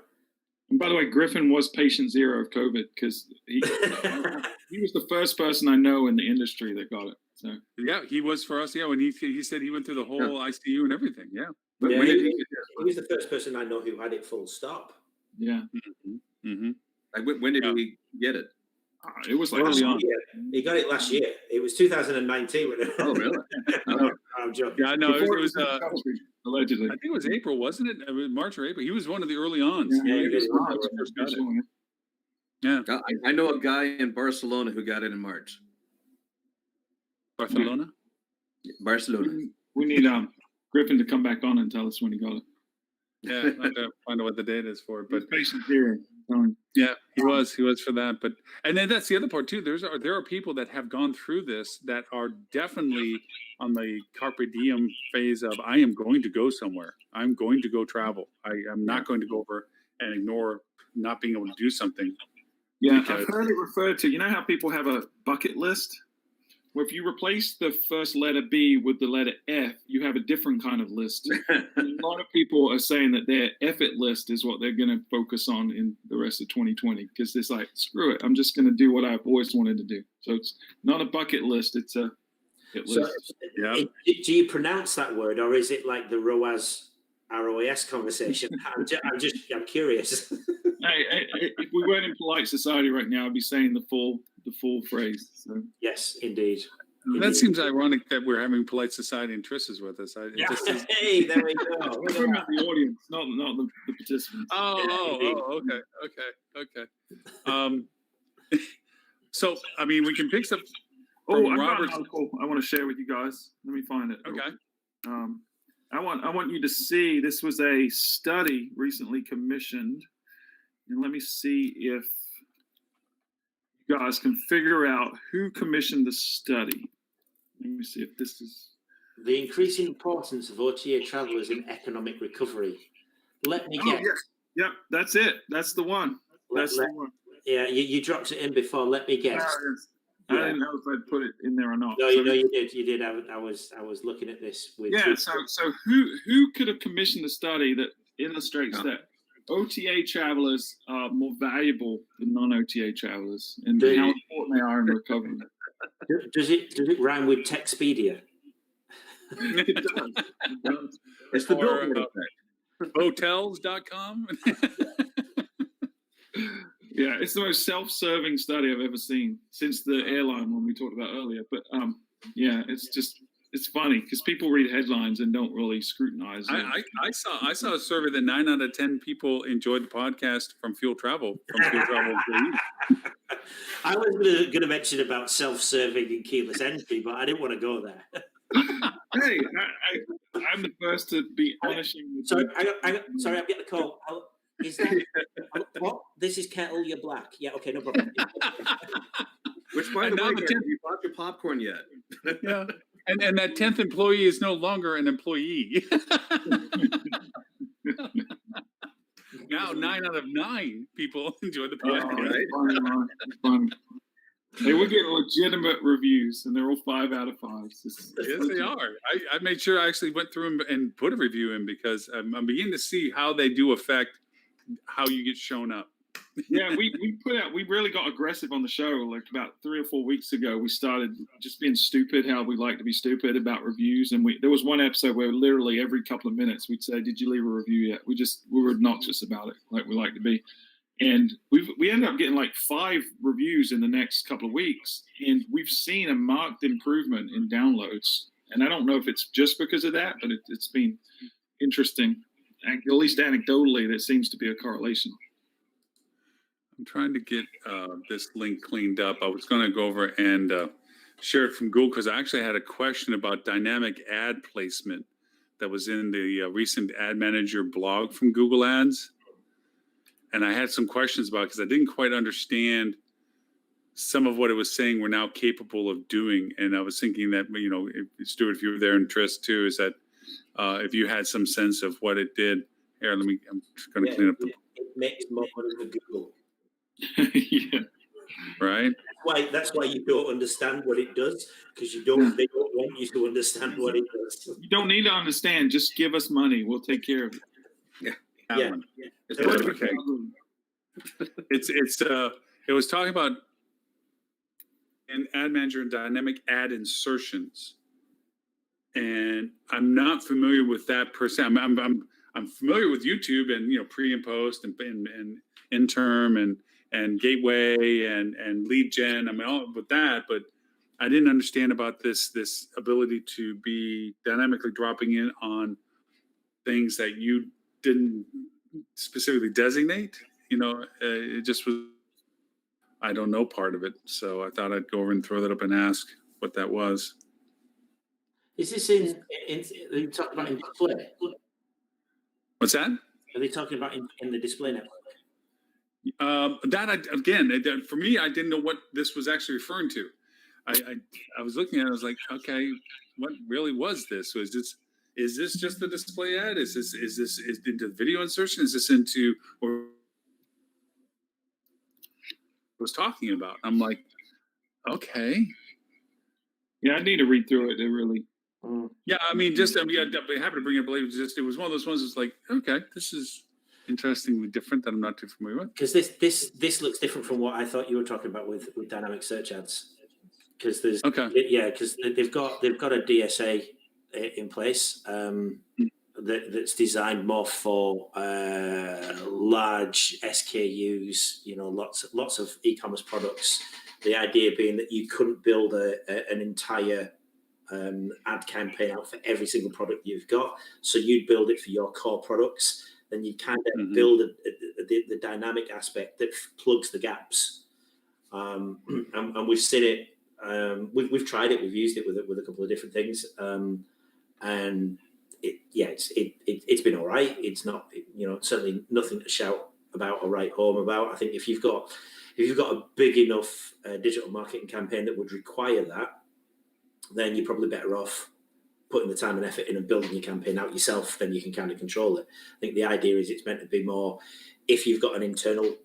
And by the way, Griffin was patient zero of COVID because he was the first person I know in the industry that got it. So
yeah, he was for us. Yeah, when he said he went through the whole ICU and everything. Yeah, but
yeah, he was the first person I know who had it full stop.
Yeah.
Mm-hmm.
Like, when did he get it?
It was like
early on. He got it last year. It was 2019.
Oh, really?
I'm joking.
Yeah, no, it was
allegedly.
I think it was April, wasn't it? It was March or April. He was one of the early ons.
Yeah,
he was one of the first got it. Yeah.
I know a guy in Barcelona who got it in March.
Barcelona?
Barcelona.
We need Griffin to come back on and tell us when he got it.
Yeah, I have to find out what the date is for it. But
patient zero.
Yeah, he was for that. But and then that's the other part too. There are people that have gone through this that are definitely on the carpe diem phase of I am going to go somewhere. I'm going to go travel. I am not going to go over and ignore not being able to do something.
Yeah, I've heard it referred to. You know how people have a bucket list? Well, if you replace the first letter B with the letter F, you have a different kind of list. A lot of people are saying that their effort list is what they're going to focus on in the rest of 2020 because it's like, screw it, I'm just going to do what I've always wanted to do. So it's not a bucket list, it's a hit list.
Yeah.
Do you pronounce that word, or is it like the ROAS conversation? I'm curious.
If we weren't in polite society right now, I'd be saying the full phrase. So.
Yes, indeed.
That seems ironic that we're having polite society and Triss is with us.
Hey, there we go.
We're talking about the audience, not the participants.
Okay. So, I mean, we can pick some.
I got an article I want to share with you guys. Let me find it.
Okay.
I want you to see. This was a study recently commissioned, and let me see if you guys can figure out who commissioned the study. Let me see if this is
the increasing importance of OTA travelers in economic recovery. Let me guess.
Yep, that's it. That's the one. That's the one.
Yeah, you dropped it in before. Let me guess.
I didn't know if I'd put it in there or not.
No, you did. You did. I was looking at this with.
Yeah. So who could have commissioned a study that illustrates that OTA travelers are more valuable than non-OTA travelers, and how important they are in recovery?
Does it rhyme with Texpedia?
It does.
It's the billboard effect.
Hotels.com.
Yeah, it's the most self-serving study I've ever seen since the airline one we talked about earlier. But it's funny because people read headlines and don't really scrutinize.
I saw a survey that 9 out of 10 people enjoyed the podcast from Fuel Travel.
I was going to mention about self-serving and keyless entry, but I didn't want to go there.
Hey, I'm the first to be punishing.
Sorry, sorry, I'm getting a call. Is that what? This is kettle. You're black. Yeah. Okay. No problem.
Which, by
And
the
now
way,
the
Greg,
10th
have you bought your popcorn yet?
Yeah. And that 10th employee is no longer an employee. Now 9 out of 9 people enjoy the
Yeah,
podcast.
right.
it's fun. Hey, we're getting legitimate reviews, and they're all 5 out of 5.
Yes, they are. I made sure I actually went through and put a review in because I'm beginning to see how they do affect how you get shown up.
Yeah, we really got aggressive on the show. Like about 3 or 4 weeks ago, we started just being stupid, how we like to be stupid about reviews. And there was one episode where literally every couple of minutes we'd say, "Did you leave a review yet?" We were obnoxious about it, like we like to be. And we ended up getting like 5 reviews in the next couple of weeks, and we've seen a marked improvement in downloads. And I don't know if it's just because of that, but it's been interesting. At least anecdotally, there seems to be a correlation.
I'm trying to get this link cleaned up. I was going to go over and share it from Google because I actually had a question about dynamic ad placement that was in the recent Ad Manager blog from Google Ads. And I had some questions about because I didn't quite understand some of what it was saying we're now capable of doing. And I was thinking that, Stuart, if you were there, and Tris too, is that if you had some sense of what it did. Here, I'm just going to clean up the...
It makes more money than Google.
Yeah.
Right.
That's why you don't understand what it does, because they don't want you to understand what it does.
You don't need to understand. Just give us money. We'll take care of it.
Yeah.
It's
Okay. It was talking about an ad manager and dynamic ad insertions, and I'm not familiar with that per se. I'm familiar with YouTube and pre and post and interim and gateway and lead gen. I mean, all with that, but I didn't understand about this ability to be dynamically dropping in on things that you didn't specifically designate. It just was, I don't know part of it. So I thought I'd go over and throw that up and ask what that was.
Is this are you talking about in display?
What's that?
Are they talking about in the display network?
For me, I didn't know what this was actually referring to. I was looking at it, I was like, okay, what really was this? Is this just the display ad? Is this into video insertion? Is this into or was talking about? I'm like, okay.
Yeah, I need to read through it. It really.
Yeah, I'd be happy to bring it up later. It was one of those ones that's like, okay, this is interestingly different that I'm not too familiar with.
Because this looks different from what I thought you were talking about with dynamic search ads. Because because they've got a DSA in place that's designed more for large SKUs. Lots of e-commerce products. The idea being that you couldn't build an entire ad campaign out for every single product you've got. So you'd build it for your core products. Then you kind of build the dynamic aspect that plugs the gaps. And we've seen it. We've tried it. We've used it with a couple of different things. And it's been all right. It's not, certainly nothing to shout about or write home about. I think if you've got a big enough digital marketing campaign that would require that, then you're probably better off putting the time and effort in and building your campaign out yourself. Then you can kind of control it. I think the idea is it's meant to be more, if you've got an internal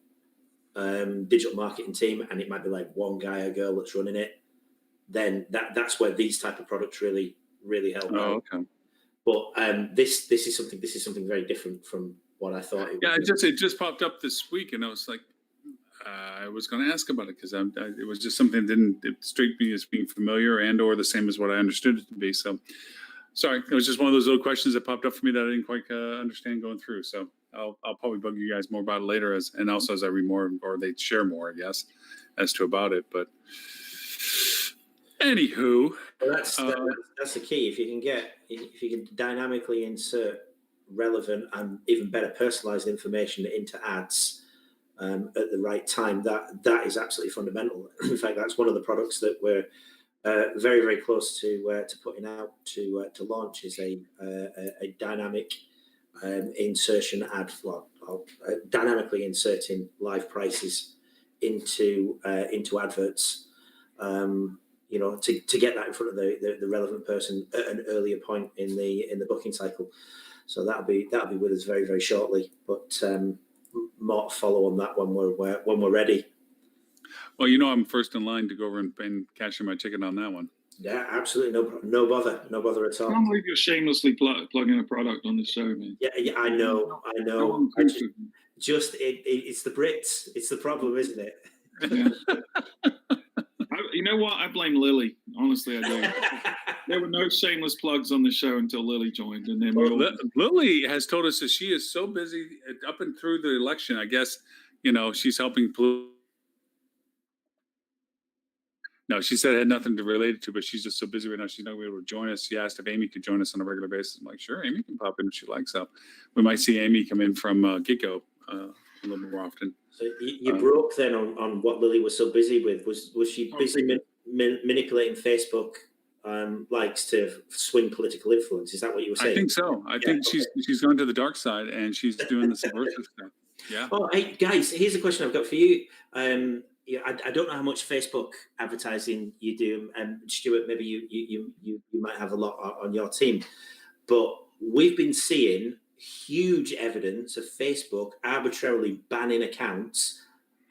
digital marketing team and it might be like one guy or girl that's running it, then that's where these type of products really help out.
Okay.
But this is something very different from what I thought it would be.
It just popped up this week, and I was like, I was going to ask about it because it was just something that didn't strike me as being familiar and or the same as what I understood it to be. So, sorry, it was just one of those little questions that popped up for me that I didn't quite understand going through. So I'll probably bug you guys more about it later, and also as I read more or they share more, I guess, as to about it. But anywho,
well, that's the key. If you can dynamically insert relevant and even better personalized information into ads at the right time, that is absolutely fundamental. In fact, that's one of the products that we're very, very close to putting out to launch is a dynamic insertion ad, dynamically inserting live prices into adverts. To get that in front of the relevant person at an earlier point in the booking cycle. So that'll be with us very, very shortly. But more to follow on that when we're ready.
Well, I'm first in line to go over and cash in my ticket on that one.
Yeah, absolutely, no bother at all.
I can't believe you're shamelessly plugging a product on the show, man.
Yeah, I know. It's the Brits. It's the problem, isn't it?
Yeah. You know what? I blame Lily. Honestly, I do. There were no shameless plugs on the show until Lily joined, and then
Lily has told us that she is so busy up and through the election. I guess she's helping. No, she said it had nothing to relate it to, but she's just so busy right now. She's not going to be able to join us. She asked if Amy could join us on a regular basis. I'm like, sure, Amy can pop in if she likes. So we might see Amy come in from Get-Go a little more often.
So you broke then on what Lily was so busy with. Was she busy manipulating Facebook likes to swing political influence? Is that what you were saying?
I think so. I think she's gone to the dark side and she's doing the subversive stuff. Yeah.
Oh, hey guys, here's a question I've got for you. I don't know how much Facebook advertising you do, and Stuart, maybe you might have a lot on your team, but we've been seeing huge evidence of Facebook arbitrarily banning accounts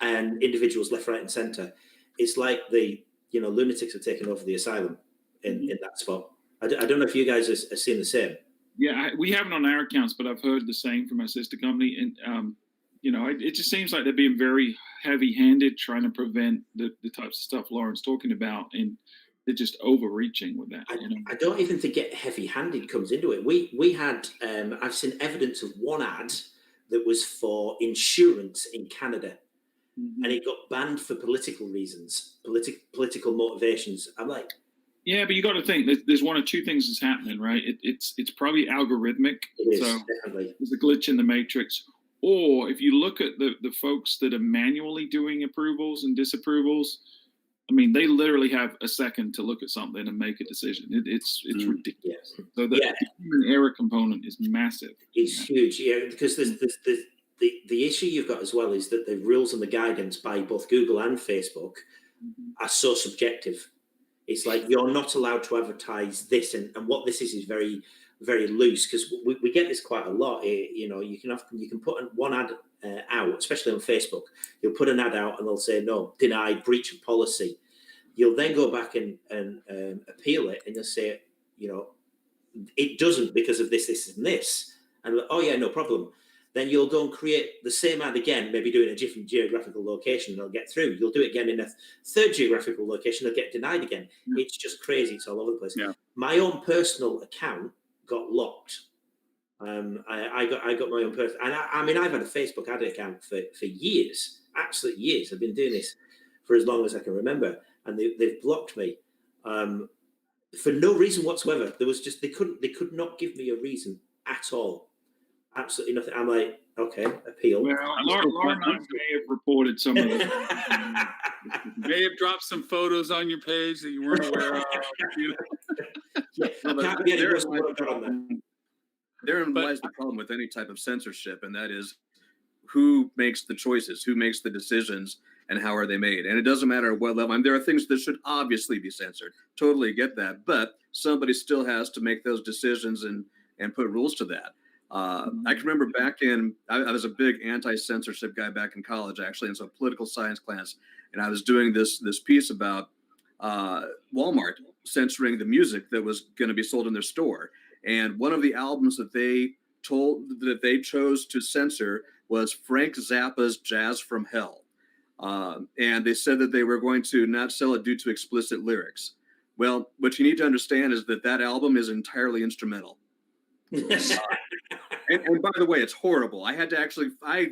and individuals left, right, and centre. It's like the lunatics have taken over the asylum in that spot. I don't know if you guys are seeing the same.
Yeah, we haven't on our accounts, but I've heard the same from my sister company, and it just seems like they're being very heavy-handed trying to prevent the types of stuff Lauren's talking about, and they're just overreaching with that.
I don't even think heavy-handed comes into it. We had I've seen evidence of one ad that was for insurance in Canada, and it got banned for political reasons, political motivations. I'm like,
yeah, but you got to think there's one or two things that's happening, right? It's probably algorithmic.
It is,
so
definitely.
There's a glitch in the matrix. Or if you look at the folks that are manually doing approvals and disapprovals, I mean, they literally have a second to look at something and make a decision. It's ridiculous. So the human error component is massive.
It's huge, because the issue you've got as well is that the rules and the guidance by both Google and Facebook are so subjective. It's like you're not allowed to advertise this, and what this is very, very loose, because we get this quite a lot. You can put one ad out, especially on Facebook. You'll put an ad out and they'll say no, denied, breach of policy. You'll then go back and appeal it, and you'll say it doesn't because of this, and this, and oh yeah, no problem. Then you'll go and create the same ad again, maybe do it in a different geographical location, and they'll get through. You'll do it again in a third geographical location, they'll get denied again. It's just crazy. It's all over the place. Yeah. My own personal account got locked. I got my own personal, and I mean, I've had a Facebook ad account for years, absolute years. I've been doing this for as long as I can remember, and they've blocked me for no reason whatsoever. There was just they could not give me a reason at all. Absolutely nothing. I'm like, okay, appeal.
Well, Lauren may have reported some of them.
May have dropped some photos on your page that you weren't aware of.
Therein lies the problem with any type of censorship, and that is who makes the choices, who makes the decisions, and how are they made. And it doesn't matter what level. I mean, there are things that should obviously be censored. Totally get that. But somebody still has to make those decisions and put rules to that. I can remember back I was a big anti-censorship guy back in college, actually, in some political science class. And I was doing this piece about Walmart censoring the music that was going to be sold in their store. And one of the albums that they chose to censor was Frank Zappa's Jazz from Hell. And they said that they were going to not sell it due to explicit lyrics. Well, what you need to understand is that album is entirely instrumental. And by the way, it's horrible. I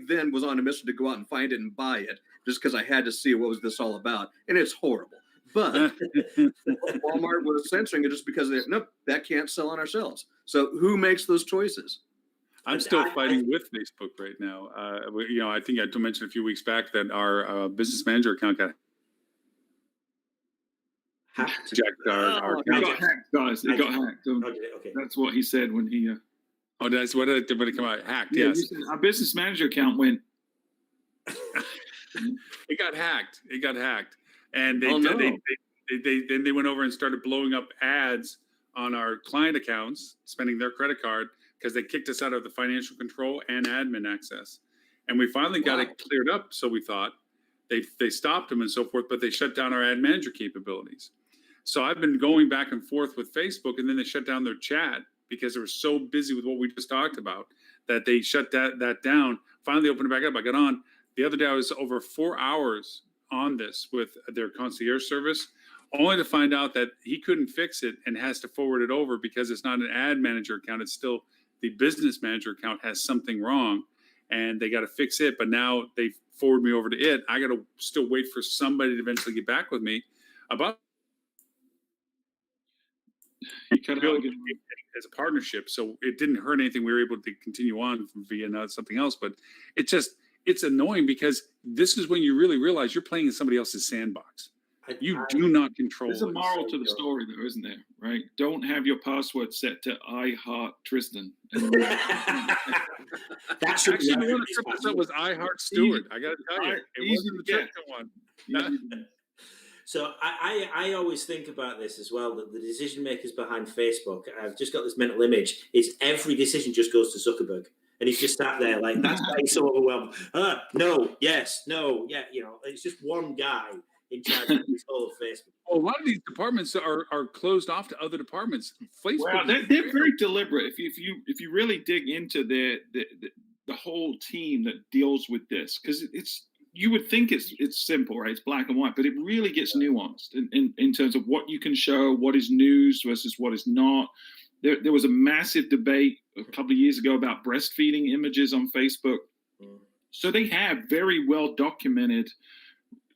then was on a mission to go out and find it and buy it just because I had to see what was this all about. And it's horrible. But Walmart was censoring it just because nope, that can't sell on our shelves. So who makes those choices?
I'm still fighting with Facebook right now. I think I mentioned a few weeks back that our business manager account got
hacked.
Jacked our
It got
account.
hacked, guys. It got hacked.
Oh, did it? Okay.
That's what he said when he.
Oh, that's what it come out. Hacked.
Yeah,
Yes,
you said our business manager account went.
it got hacked. It got hacked, and
Oh, no.
then they went over and started blowing up ads on our client accounts, spending their credit card because they kicked us out of the financial control and admin access. And we finally got it cleared up. So we thought they stopped them and so forth, but they shut down our ad manager capabilities. So I've been going back and forth with Facebook, and then they shut down their chat because they were so busy with what we just talked about that they shut that down. Finally opened it back up. I got on. The other day I was over 4 hours on this with their concierge service, only to find out that he couldn't fix it and has to forward it over because it's not an ad manager account. It's still the business manager account has something wrong, and they got to fix it. But now they forward me over to it. I got to still wait for somebody to eventually get back with me about building as a partnership. So it didn't hurt anything. We were able to continue on via something else, but it's annoying because this is when you really realize you're playing in somebody else's sandbox. You do not control.
There's a
it.
moral to the story, though, isn't there? Right? Don't have your password set to I heart Tristan.
That's
Actually, the one that tripped us up was I Heart Stewart. I got to tell you, it wasn't the Tristan one.
So I always think about this as well, that the decision makers behind Facebook, I've just got this mental image, is every decision just goes to Zuckerberg. And he's just sat there like, that's why he's so overwhelmed. No, yes, no, yeah, it's just one guy in charge of this whole Facebook.
Well, a lot of these departments are closed off to other departments. Facebook,
Well, they're very deliberate. If you really dig into the whole team that deals with this, because you would think it's simple, right? It's black and white, but it really gets nuanced in terms of what you can show, what is news versus what is not. There was a massive debate a couple of years ago about breastfeeding images on Facebook. So they have very well documented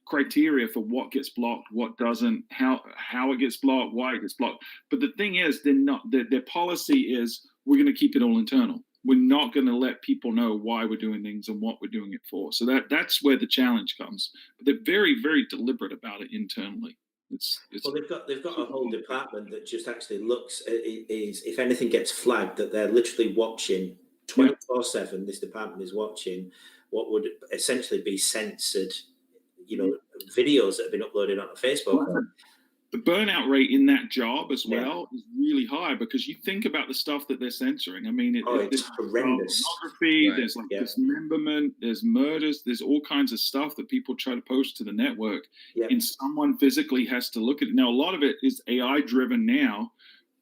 criteria for what gets blocked, what doesn't, how it gets blocked, why it gets blocked. But the thing is, they're not. Their policy is we're going to keep it all internal. We're not going to let people know why we're doing things and what we're doing it for. So that's where the challenge comes. But they're very, very deliberate about it internally.
Well, they've got a whole department that just actually looks is if anything gets flagged, that they're literally watching 24/7. This department is watching what would essentially be censored, videos that have been uploaded onto Facebook.
Well, the burnout rate in that job as well is really high because you think about the stuff that they're censoring. I mean,
it's horrendous.
Pornography, there's dismemberment, there's murders, there's all kinds of stuff that people try to post to the network, and someone physically has to look at it. Now, a lot of it is AI driven now,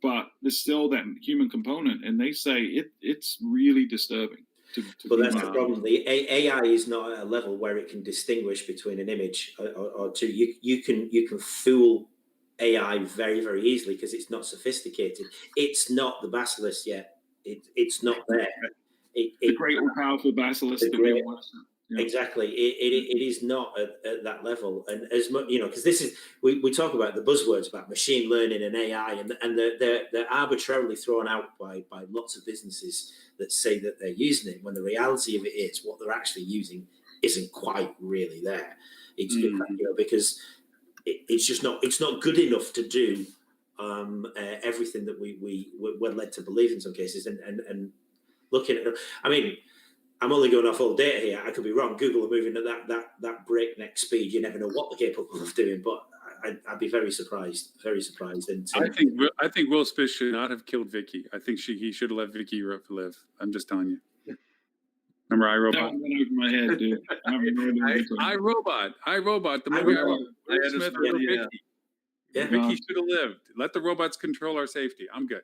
but there's still that human component, and they say it's really disturbing.
But that's the problem. The AI is not at a level where it can distinguish between an image or two. You can fool AI very, very easily because it's not sophisticated. It's not the basilisk yet. It's not there.
The great and powerful basilisk that we want.
Exactly. It is not at that level. And as much, because this is, we talk about the buzzwords about machine learning and AI, and they're arbitrarily thrown out by lots of businesses that say that they're using it, when the reality of it is what they're actually using isn't quite really there. It's because it's just not, it's not good enough to do everything that we're led to believe in some cases. And looking at, I mean, I'm only going off all data here. I could be wrong. Google are moving at that breakneck speed. You never know what they're capable of doing, but I'd be very surprised. Very surprised. And
I think Will Smith should not have killed Vicky. I think he should have let Vicky live. I'm just telling you. Remember iRobot?
That went over my head, dude.
iRobot. The movie Will Smith killed Vicky.
Yeah.
Vicky should have lived. Let the robots control our safety. I'm good.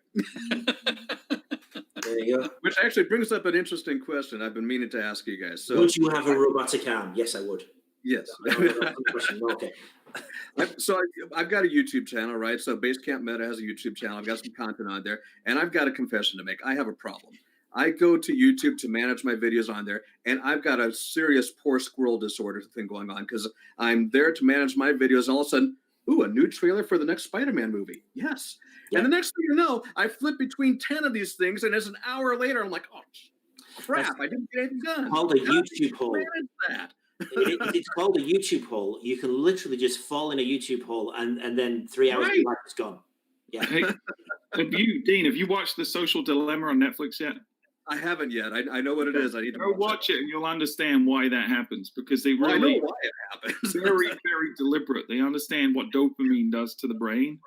There you go.
Which actually brings up an interesting question I've been meaning to ask you guys. So,
would you have a robotic arm? Yes, I would.
Yes.
Okay.
So I've got a YouTube channel, right? So Basecamp Meta has a YouTube channel. I've got some content on there, and I've got a confession to make. I have a problem. I go to YouTube to manage my videos on there, and I've got a serious poor squirrel disorder thing going on because I'm there to manage my videos, and all of a sudden, a new trailer for the next Spider-Man movie. Yes. Yeah. And the next thing you know, I flip between 10 of these things, and as an hour later, I'm like, oh, crap, I didn't get anything done.
Called a YouTube hole.
That?
It's called a YouTube hole. You can literally just fall in a YouTube hole, and then 3 hours
Right.
your life is gone. Yeah.
Hey, Dean, have you watched The Social Dilemma on Netflix yet?
I haven't yet. I know what it is. I need to
Go watch it, and you'll understand why that happens, because they
Well, I know
really
why it happens.
very, very deliberate. They understand what dopamine does to the brain,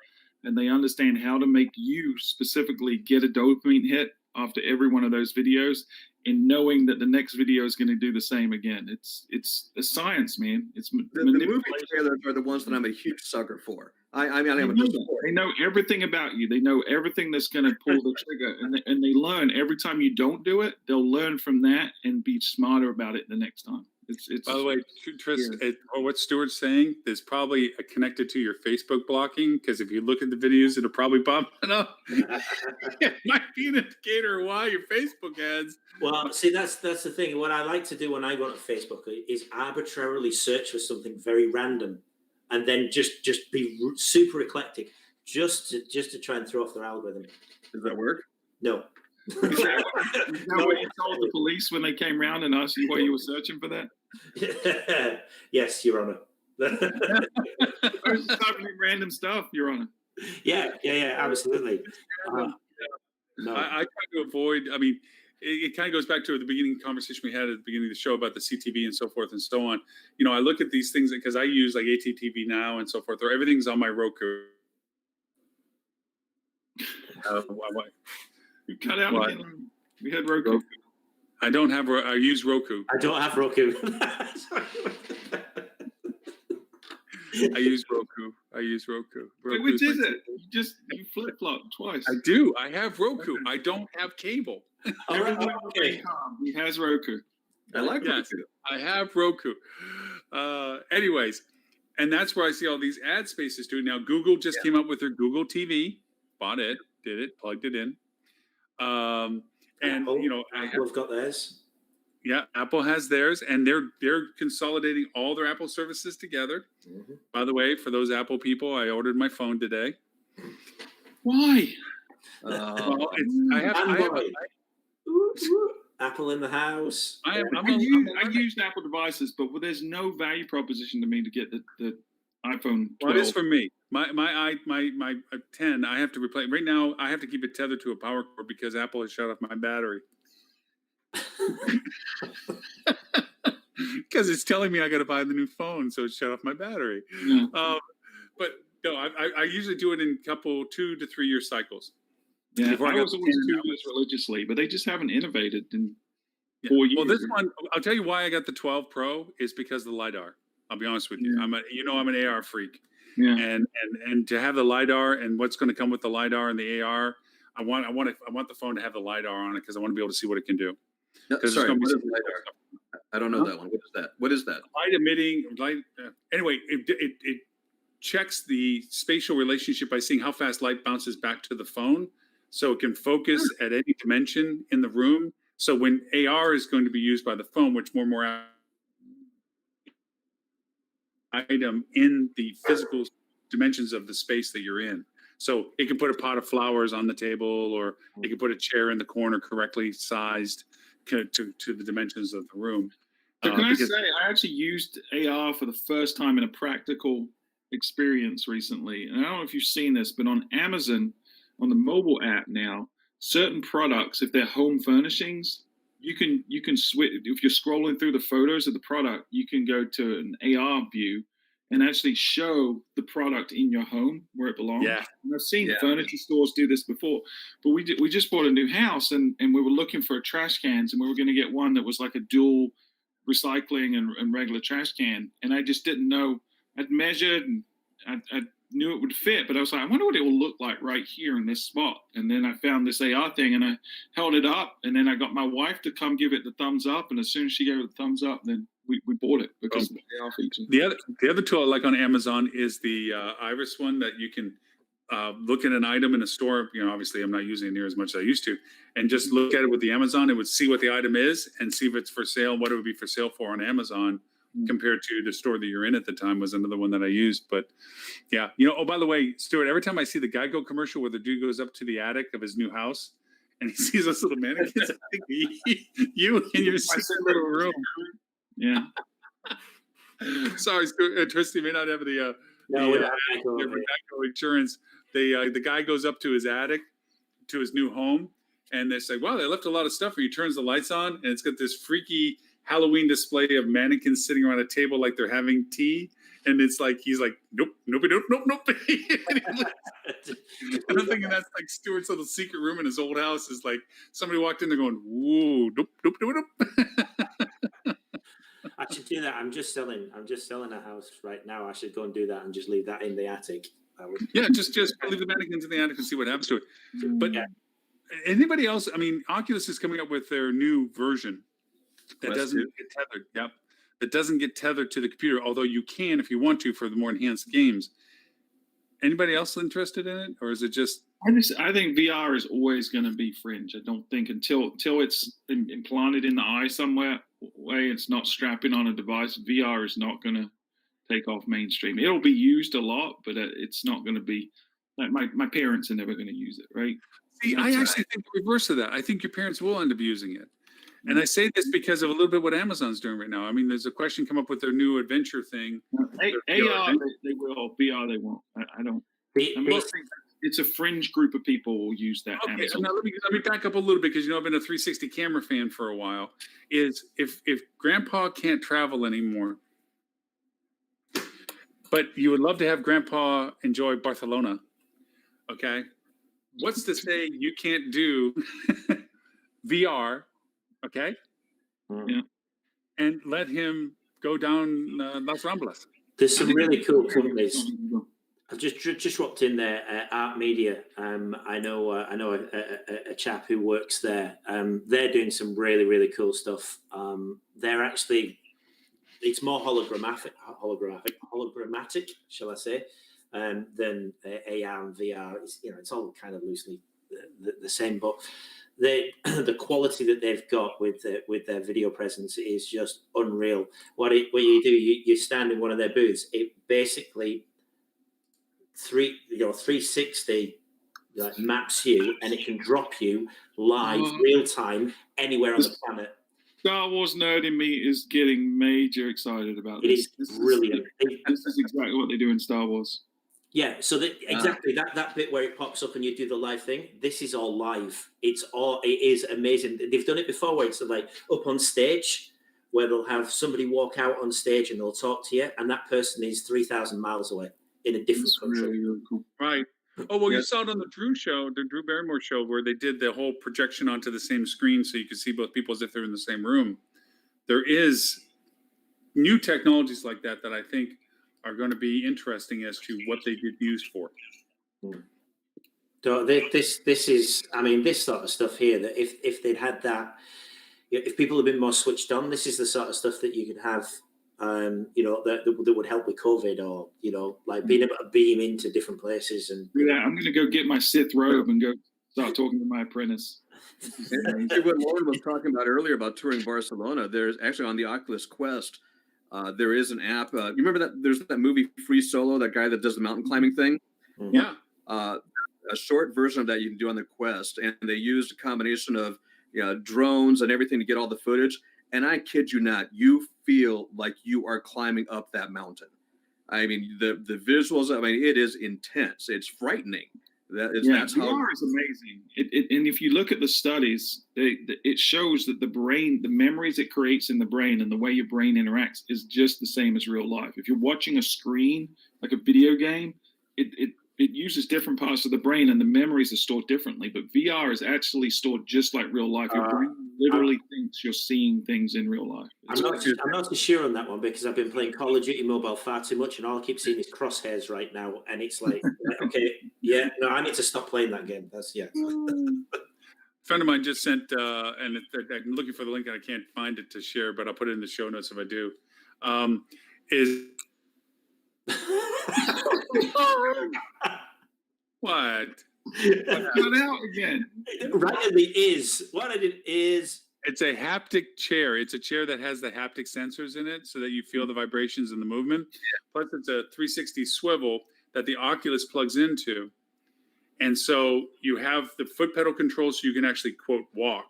and they understand how to make you specifically get a dopamine hit after every one of those videos, and knowing that the next video is going to do the same again. It's a science, man. It's
the movie
manipulation.
trailers are the ones that I'm a huge sucker for. I mean,
They
I'm a
know,
support.
they know everything about you. They know everything that's going to pull the trigger, and they learn every time you don't do it. They'll learn from that and be smarter about it the next time. It's.
By the way, Tris, what Stuart's saying is probably connected to your Facebook blocking, because if you look at the videos, it'll probably pop it up. It might be an indicator of why your Facebook ads.
Well, see, that's the thing. What I like to do when I go to Facebook is arbitrarily search for something very random, and then just be super eclectic, just to try and throw off their algorithm.
Does that work?
No.
Is that what you told the police when they came around and asked you why you were searching for that?
Yes, Your Honor.
I was just typing in random stuff, Your Honor.
Yeah, absolutely. No.
I try to avoid. I mean, it kind of goes back to the beginning conversation we had at the beginning of the show about the CTV and so forth and so on. You know, I look at these things because I use like ATTV now and so forth, or everything's on my Roku.
You cut out
What?
again. We had Roku.
I don't have. I use Roku.
I don't have Roku.
I use Roku.
Wait, which is it? You flip flop twice.
I do. I have Roku. I don't have cable.
Everyone
Okay.
He has Roku.
I like
Yes,
Roku.
I have Roku. Anyways, and that's where I see all these ad spaces too. Now, Google just came up with their Google TV. Bought it, did it, plugged it in. And
Apple,
you know,
Apple have got theirs.
yeah, Apple has theirs, and they're consolidating all their Apple services together.
Mm-hmm.
By the way, for those Apple people, I ordered my phone today.
Why?
Well, I have
Apple in the house.
I used Apple devices, but there's no value proposition to me to get the iPhone 12.
Well, it is for me. My 10, I have to replace right now. I have to keep it tethered to a power cord because Apple has shut off my battery. Because it's telling me I got to buy the new phone, so it shut off my battery.
Yeah.
But no, I usually do it in 2 to 3 year cycles.
Yeah,
Before I
I
got
was
the
always
10
doing
now.
this religiously, but they just haven't innovated in
Yeah.
4 years.
Well, this one, I'll tell you why I got the 12 Pro is because of the LiDAR. I'll be honest with you.
Yeah.
I'm an AR freak.
Yeah.
And to have the LiDAR and what's going to come with the LiDAR and the AR, I want the phone to have the LiDAR on it because I want to be able to see what it can do.
No,
Because
sorry,
there's
what
going
is
to be
LiDAR? I don't know that one. What is that?
light emitting light. Anyway, it checks the spatial relationship by seeing how fast light bounces back to the phone, so it can focus at any dimension in the room. So when AR is going to be used by the phone, which more item in the physical dimensions of the space that you're in. So it can put a pot of flowers on the table, or it can put a chair in the corner correctly sized to the dimensions of the room.
So can I
Because-
say, I actually used AR for the first time in a practical experience recently. And I don't know if you've seen this, but on Amazon, on the mobile app now, certain products, if they're home furnishings, you can switch. If you're scrolling through the photos of the product, you can go to an AR view and actually show the product in your home where it belongs.
Yeah.
And I've seen
Yeah.
furniture stores do this before, but we just bought a new house and we were looking for trash cans, and we were going to get one that was like a dual recycling and regular trash can. And I just didn't know. I'd measured and I knew it would fit, but I was like, I wonder what it will look like right here in this spot. And then I found this AR thing and I held it up, and then I got my wife to come give it the thumbs up. And as soon as she gave it the thumbs up, then we bought it because of the AR feature.
The other tool I like on Amazon is the Iris one that you can look at an item in a store. You know, obviously I'm not using it near as much as I used to, and just look at it with the Amazon. It would see what the item is and see if it's for sale, what it would be for sale for on Amazon compared to the store that you're in at the time was another one that I used. But yeah, you know, oh, by the way, Stuart, every time I see the Geico commercial where the dude goes up to the attic of his new house and he sees those little mannequins, I think you in your secret little room.
Yeah.
Sorry, Tristy may not have the
No, we
the
don't have Geico over here.
Geico insurance. The guy goes up to his attic, to his new home, and they say, "Wow, they left a lot of stuff." And he turns the lights on, and it's got this freaky Halloween display of mannequins sitting around a table like they're having tea. And it's like he's like, "Nope, nope, nope, nope, nope." And I'm thinking that's like Stuart's little secret room in his old house. Is like somebody walked in there going, "Whoa, nope, nope, nope, nope."
I should do that. I'm just selling a house right now. I should go and do that and just leave that in the attic.
Yeah, just leave the mannequins in the attic and see what happens to it. But anybody else? I mean, Oculus is coming up with their new version that doesn't get tethered. Yep, that doesn't get tethered to the computer. Although you can, if you want to, for the more enhanced games. Anybody else interested in it, or is it just?
I think VR is always going to be fringe. I don't think until it's implanted in the eye somewhere, way it's not strapping on a device. VR is not going to take off mainstream. It'll be used a lot, but it's not going to be like my parents are never going to use it, right?
See, I actually think the reverse of that. I think your parents will end up using it. And I say this because of a little bit what Amazon's doing right now. I mean, there's a question come up with their new adventure thing.
AR, they will. VR, they won't. I don't. I'm not saying it's a fringe group of people will use that.
Okay, so now let me back up a little bit, because I've been a 360 camera fan for a while. Is if Grandpa can't travel anymore, but you would love to have Grandpa enjoy Barcelona, okay? What's to say you can't do VR, okay?
Yeah.
And let him go down Las Ramblas.
There's some really cool companies. I've just dropped in there. Art Media. I know a chap who works there. They're doing some really cool stuff. They're actually, it's more hologrammatic, shall I say, than AR and VR. It's all kind of loosely the same, but the quality that they've got with their video presence is just unreal. What you do, you stand in one of their booths. It basically 360 maps you, and it can drop you live, real time, anywhere on the planet.
Star Wars nerd in me is getting major excited about this.
It is brilliant.
This is exactly what they do in Star Wars.
Yeah, so exactly that bit where it pops up and you do the live thing. This is all live. It is amazing. They've done it before, where it's like up on stage, where they'll have somebody walk out on stage and they'll talk to you, and that person is 3,000 miles away in a different country.
Really cool.
Right. Oh, well, you saw it on the Drew Barrymore show, where they did the whole projection onto the same screen so you could see both people as if they're in the same room. There is new technologies like that I think are going to be interesting as to what they get used for.
So this is, I mean, this sort of stuff here, that if they'd had that, if people had been more switched on, this is the sort of stuff that you could have, that would help with COVID, or like being able to beam into different places. And
yeah, I'm gonna go get my Sith robe and go start talking to my apprentice.
What Lauren was talking about earlier about touring Barcelona, there's actually on the Oculus Quest, there is an app. You remember that there's that movie Free Solo, that guy that does the mountain climbing thing?
Yeah.
A short version of that you can do on the Quest, and they used a combination of drones and everything to get all the footage. And I kid you not, you feel like you are climbing up that mountain. I mean, the visuals, I mean, it is intense. It's frightening. That's how
VR is amazing. And if you look at the studies, it shows that the brain, the memories it creates in the brain, and the way your brain interacts is just the same as real life. If you're watching a screen, like a video game, it uses different parts of the brain, and the memories are stored differently. But VR is actually stored just like real life. Your brain literally thinks you're seeing things in real life.
I'm not so sure on that one, because I've been playing Call of Duty Mobile far too much, and all I keep seeing is crosshairs right now. And it's like, okay, yeah, no, I need to stop playing that game. A
friend of mine just sent, and I'm looking for the link and I can't find it to share, but I'll put it in the show notes if I do. What?
Got out again.
Right in the is. What I did is.
It's a haptic chair. It's a chair that has the haptic sensors in it so that you feel the vibrations and the movement. Plus, it's a 360 swivel that the Oculus plugs into. And so you have the foot pedal control so you can actually, quote, walk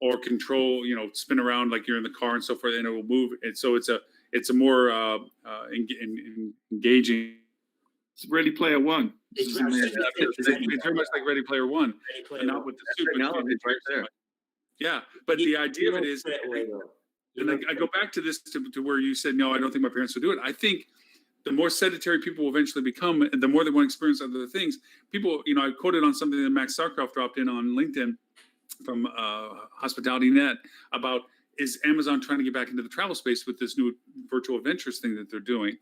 or control, spin around like you're in the car and so forth, and it will move. And so it's it's a more engaging.
It's Ready Player One.
It's very much like Ready Player One, but not with the super
technology right there.
Yeah, but the idea of it is, and I go back to this to where you said, no, I don't think my parents would do it. I think the more sedentary people will eventually become, and the more they want to experience other things, people, I quoted on something that Max Starkroft dropped in on LinkedIn from Hospitality Net about, is Amazon trying to get back into the travel space with this new virtual adventures thing that they're doing?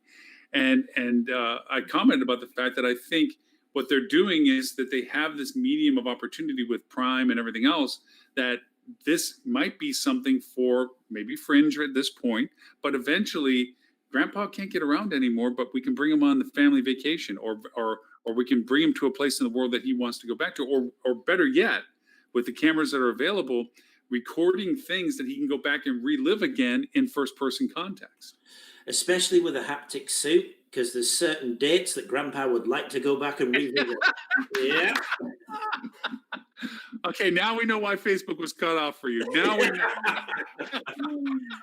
And I commented about the fact that I think what they're doing is that they have this medium of opportunity with Prime and everything else, that this might be something for maybe fringe at this point, but eventually grandpa can't get around anymore, but we can bring him on the family vacation, or we can bring him to a place in the world that he wants to go back to, or better yet, with the cameras that are available, recording things that he can go back and relive again in first person context.
Especially with a haptic suit, because there's certain dates that grandpa would like to go back and revisit. Yeah.
Okay, now we know why Facebook was cut off for you. Now we know.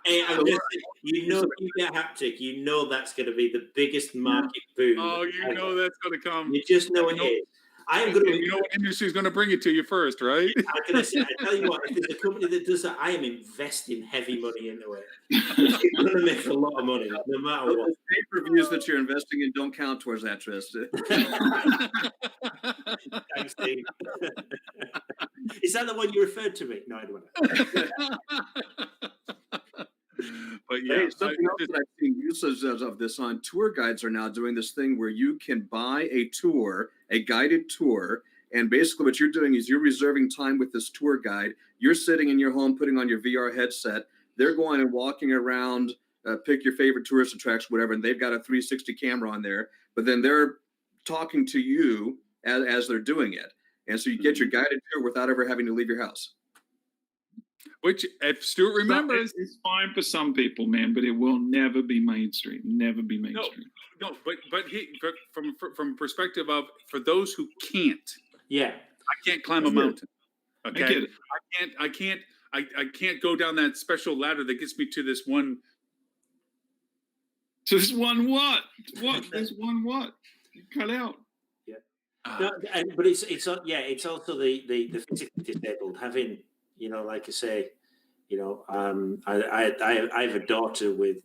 Hey, if you get haptic, that's going to be the biggest market boom.
Oh, that's going to come.
You just know it is. I am going to.
You know what industry is going to bring it to you first, right?
I'm going to say, I tell you what, if there's a company that does that, I am investing heavy money into it. It's going to make a lot of money, no matter what.
The pay-per-views that you're investing in don't count towards that, Tristan.
Thanks, Steve. Is that the one you referred to me? No, I don't.
But yeah, something else that I've seen uses of this on, tour guides are now doing this thing where you can buy a tour, a guided tour, and basically what you're doing is you're reserving time with this tour guide. You're sitting in your home, putting on your VR headset. They're going and walking around, pick your favorite tourist attraction, whatever, and they've got a 360 camera on there. But then they're talking to you as they're doing it, and so you get your guided tour without ever having to leave your house.
Which, if Stuart remembers,
it's fine for some people, man, but it will never be mainstream. Never be mainstream.
No, but from a perspective of, for those who can't,
yeah,
I can't climb a mountain. Okay,
I get it.
I can't go down that special ladder that gets me to this one.
To this one what? What? This one what? Cut out.
Yeah. But it's also the physically disabled having, like I say, I have a daughter with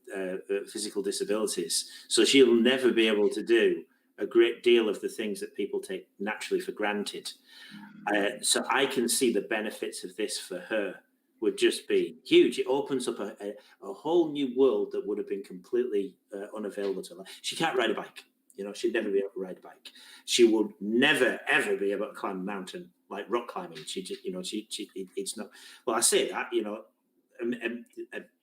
physical disabilities, so she'll never be able to do a great deal of the things that people take naturally for granted. So I can see the benefits of this for her would just be huge. It opens up a whole new world that would have been completely unavailable to her. She can't ride a bike. She'd never be able to ride a bike. She would never, ever be able to climb a mountain like rock climbing. She just, it's not. Well, I say that, and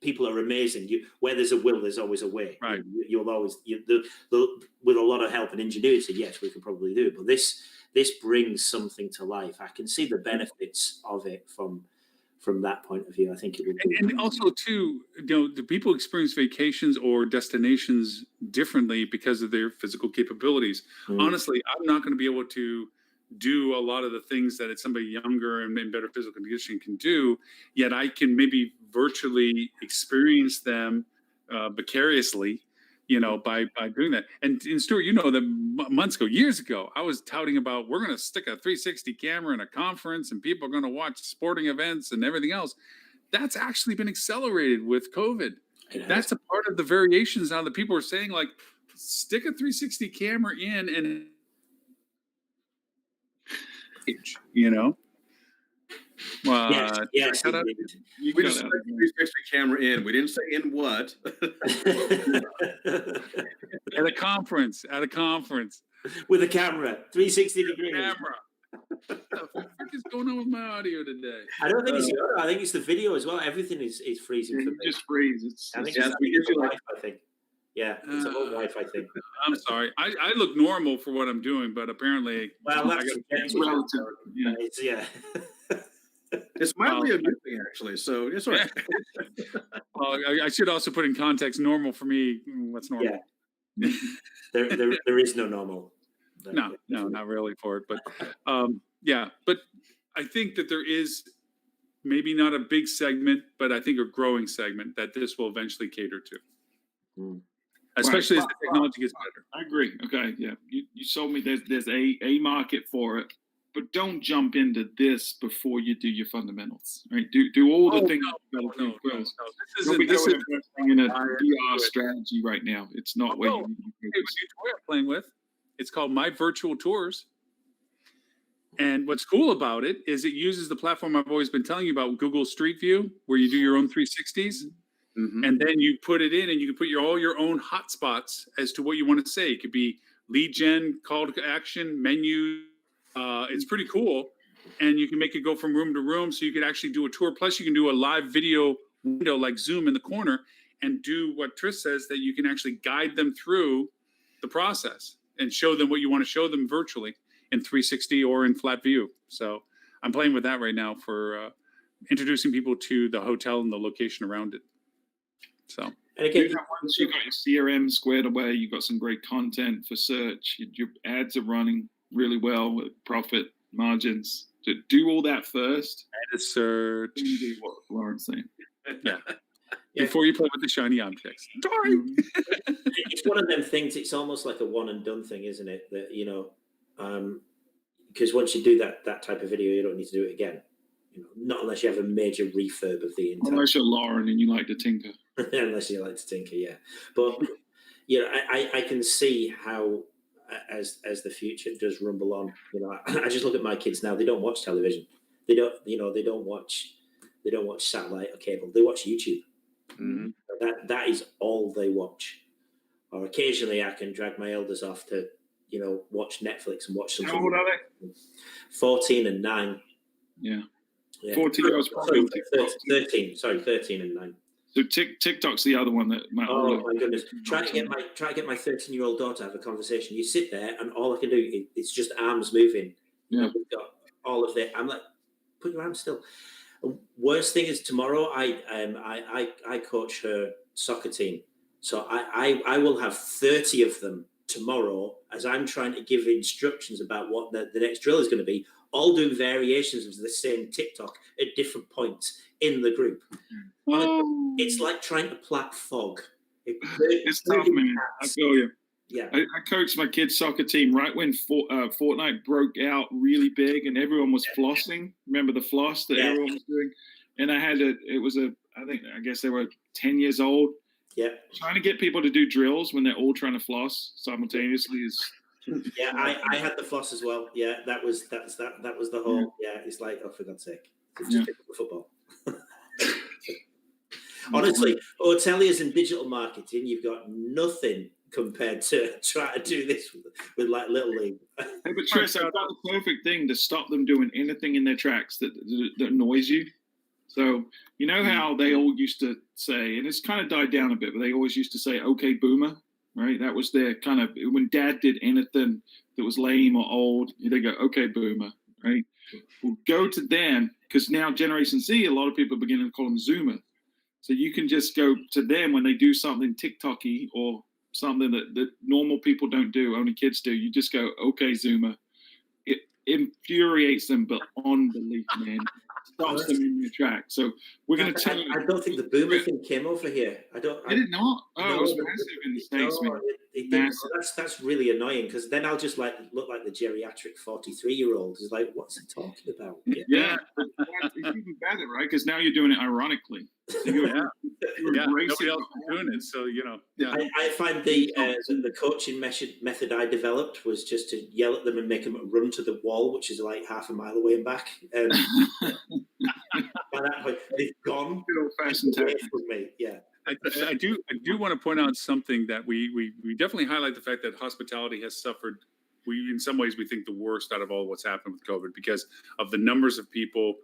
people are amazing. Where there's a will, there's always a way.
Right.
You'll always, with a lot of help and ingenuity, yes, we can probably do it. But this brings something to life. I can see the benefits of it from that point of view. I think it would be. And
also, too, the people experience vacations or destinations differently because of their physical capabilities. Honestly, I'm not going to be able to do a lot of the things that somebody younger and in better physical condition can do, yet I can maybe virtually experience them vicariously, by doing that. And Stuart, that years ago, I was touting about, we're going to stick a 360 camera in a conference and people are going to watch sporting events and everything else. That's actually been accelerated with COVID. That's a part of the variations now that people are saying, like, stick a 360 camera in and
Yes.
We just stuck the 360 camera in. We didn't say in what.
At a conference.
With a camera, 360 degrees.
Camera. What the fuck is going on with my audio today?
I don't think it's the audio. I think it's the video as well. Everything is freezing.
It just freezes.
I think it's life, I think. Yeah, it's a whole life, I think.
I'm sorry. I look normal for what I'm doing, but apparently,
it's relative.
Yeah.
It's mildly amusing, actually, so it's all right.
Well, I should also put in context, normal for me, what's normal?
Yeah. There is no normal.
No, not really for it. But but I think that there is maybe not a big segment, but I think a growing segment that this will eventually cater to. especially
Right.
as the technology gets better.
I agree. Okay, yeah, you sold me. There's a market for it, but don't jump into this before you do your fundamentals. Right? Do all the things you got to do first.
This
Don't be
isn't. This
going
is
investing in a VR strategy right now. It's not where
Oh,
you need to
hey,
focus.
what toy I'm playing with. It's called My Virtual Tours. And what's cool about it is it uses the platform I've always been telling you about, Google Street View, where you do your own 360s.
Mhm.
And then you put it in and you can put all your own hotspots as to what you want to say. It could be lead gen, call to action, menu. It's pretty cool. And you can make it go from room to room. So you could actually do a tour. Plus you can do a live video window like Zoom in the corner and do what Tris says, that you can actually guide them through the process and show them what you want to show them virtually in 360 or in flat view. So I'm playing with that right now for introducing people to the hotel and the location around it. So,
And again,
Once you got your CRM squared away, you've got some great content for search. Your ads are running really well with profit margins. So do all that first.
and a search.
Then you do what Lauren's saying.
Yeah. Before you play with the shiny objects. Sorry.
it's one of them things. It's almost like a one and done thing, isn't it? That because once you do that type of video, you don't need to do it again. Not unless you have a major refurb of the entire.
Unless you're Lauren and you like to tinker.
Unless you like to tinker, yeah. But I can see how as the future does rumble on. I just look at my kids now. They don't watch television. They don't. They don't watch satellite or cable. They watch YouTube.
Mhm.
That is all they watch. Or occasionally I can drag my elders off to watch Netflix and watch something.
How old are they?
14 and 9.
Yeah.
Yeah.
14-year-olds probably on TikTok.
13. Sorry, 13 and 9.
So TikTok's the other one that might.
Oh my goodness! Try to get my 13-year-old daughter to have a conversation. You sit there, and all I can do it's just arms moving.
Yeah.
We've got all of that. I'm like, put your arms still. Worst thing is tomorrow. I coach her soccer team, so I will have 30 of them tomorrow as I'm trying to give instructions about what the next drill is going to be. All doing variations of the same TikTok at different points in the group. It's like trying to plait fog.
It's tough, man. I feel you.
Yeah.
I coached my kids' soccer team right when Fortnite broke out really big and everyone was flossing. Remember the floss that everyone was doing? And I guess they were 10 years old.
Yeah.
Trying to get people to do drills when they're all trying to floss simultaneously is.
Yeah, I had the floss as well. Yeah, that was the whole. Yeah, it's like, oh, for God's sake, just pick up the football. Honestly, hoteliers and digital marketing, you've got nothing compared to try to do this with like Little League.
Hey, but Tris, I've got the perfect thing to stop them doing anything in their tracks that annoys you. So you know how they all used to say, and it's kind of died down a bit, but they always used to say, "Okay, boomer." Right, that was their kind of when Dad did anything that was lame or old, they go, "Okay, boomer." Right, well, go to them because now Generation Z, a lot of people are beginning to call them Zoomer. So you can just go to them when they do something TikTok-y or something that normal people don't do, only kids do. You just go, "Okay, Zoomer." It infuriates them, but unbelief, man. Stops them in their track. So we're going to tell you.
I don't think the boomer thing came over here.
Did it not? Oh, it was massive in the States, man.
It didn't. That's really annoying because then I'll just look like the geriatric 43-year-old. It's like, what's he talking about?
Yeah, it's even better, right? Because now you're doing it ironically. So you're
Nobody else is doing it, so Yeah.
I find the coaching method I developed was just to yell at them and make them run to the wall, which is like half a mile away and back. By that point, they've gone away from me. Yeah.
I do want to point out something that we definitely highlight the fact that hospitality has suffered. In some ways we think the worst out of all what's happened with COVID because of the numbers of people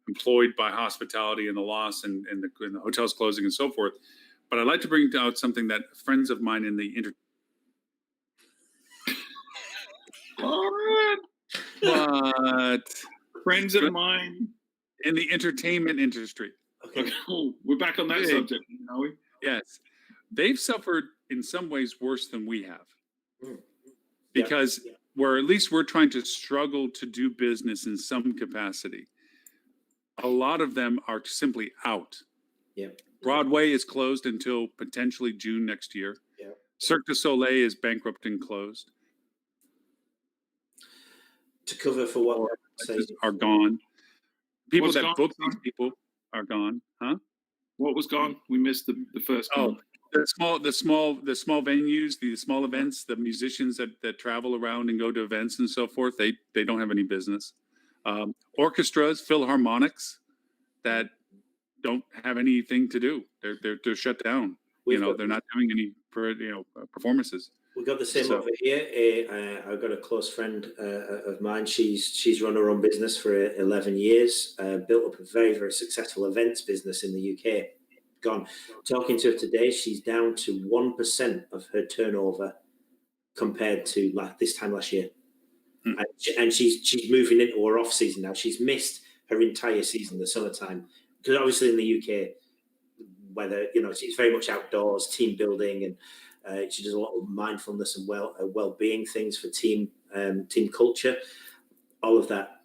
employed by hospitality and the loss and the hotels closing and so forth. But I'd like to bring out something that friends of mine in the What?
Friends of mine
in the entertainment industry.
Okay, cool. We're back on that subject, are we?
Yes. They've suffered in some ways worse than we have. Because we're trying to struggle to do business in some capacity. A lot of them are simply out.
Yeah.
Broadway is closed until potentially June next year.
Yeah.
Cirque du Soleil is bankrupt and closed.
To cover for what
Are gone. People
What's
that
gone?
book these people are gone, huh?
What was gone? We missed the first
Oh,
one.
the small venues, the small events, the musicians that travel around and go to events and so forth. They don't have any business. Orchestras, philharmonics that don't have anything to do. They're shut down. They're not doing any performances.
We've got the same over here. I've got a close friend of mine. She's run her own business for 11 years, built up a very, very successful events business in the UK. Gone. Talking to her today, she's down to 1% of her turnover compared to this time last year. And she's moving into her off season now. She's missed her entire season, the summertime, because obviously in the UK, whether it's very much outdoors, team building, and she does a lot of mindfulness and well-being things for team culture. All of that,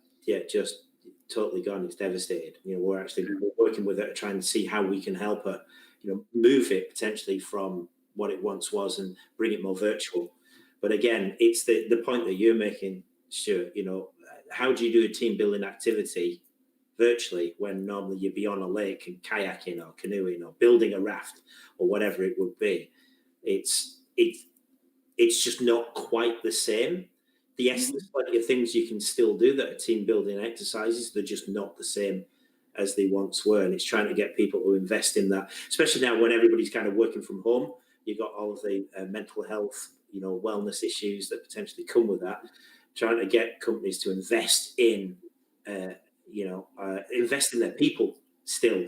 just totally gone. It's devastated. We're working with her to try and see how we can help her, move it potentially from what it once was and bring it more virtual. But again, it's the point that you're making, Stuart. How do you do a team building activity virtually when normally you'd be on a lake and kayaking or canoeing or building a raft or whatever it would be? It's just not quite the same. Yes, there's plenty of things you can still do that are team building exercises. They're just not the same as they once were. And it's trying to get people to invest in that, especially now when everybody's kind of working from home. You've got all of the mental health, wellness issues that potentially come with that. Trying to get companies to invest in, invest in their people still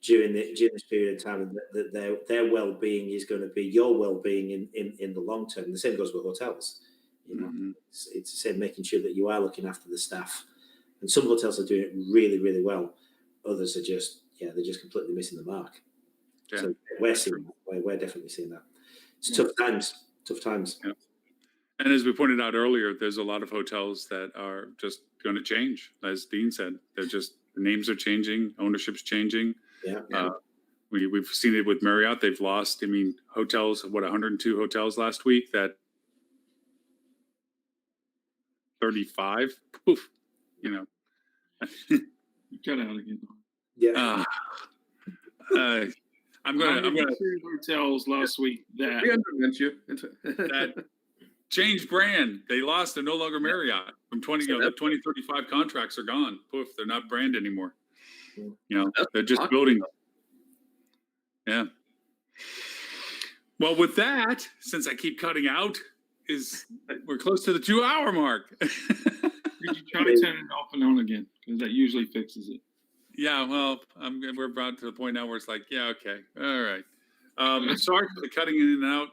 during this period of time, and that their well-being is going to be your well-being in the long term. And the same goes with hotels. It's the same, making sure that you are looking after the staff. And some hotels are doing it really, really well. Others are they're just completely missing the mark. Yeah. So we're definitely seeing that. It's tough times.
Yeah. And as we pointed out earlier, there's a lot of hotels that are just going to change. As Dean said, the names are changing, ownership's changing.
Yeah.
We've seen it with Marriott. They've lost, hotels, 102 hotels last week, that 35, poof,
You got out again.
Yeah. I'm gonna
hotels last week that
changed brand. They lost. They're no longer Marriott. From 2035 contracts are gone. Poof, they're not brand anymore. They're just building. Yeah. Well, with that, since I keep cutting out, we're close to the 2-hour mark.
Did you try to turn it off and on again? Because that usually fixes it.
Yeah, well, we're about to the point now where it's like, yeah, okay, all right. Sorry for the cutting in and out.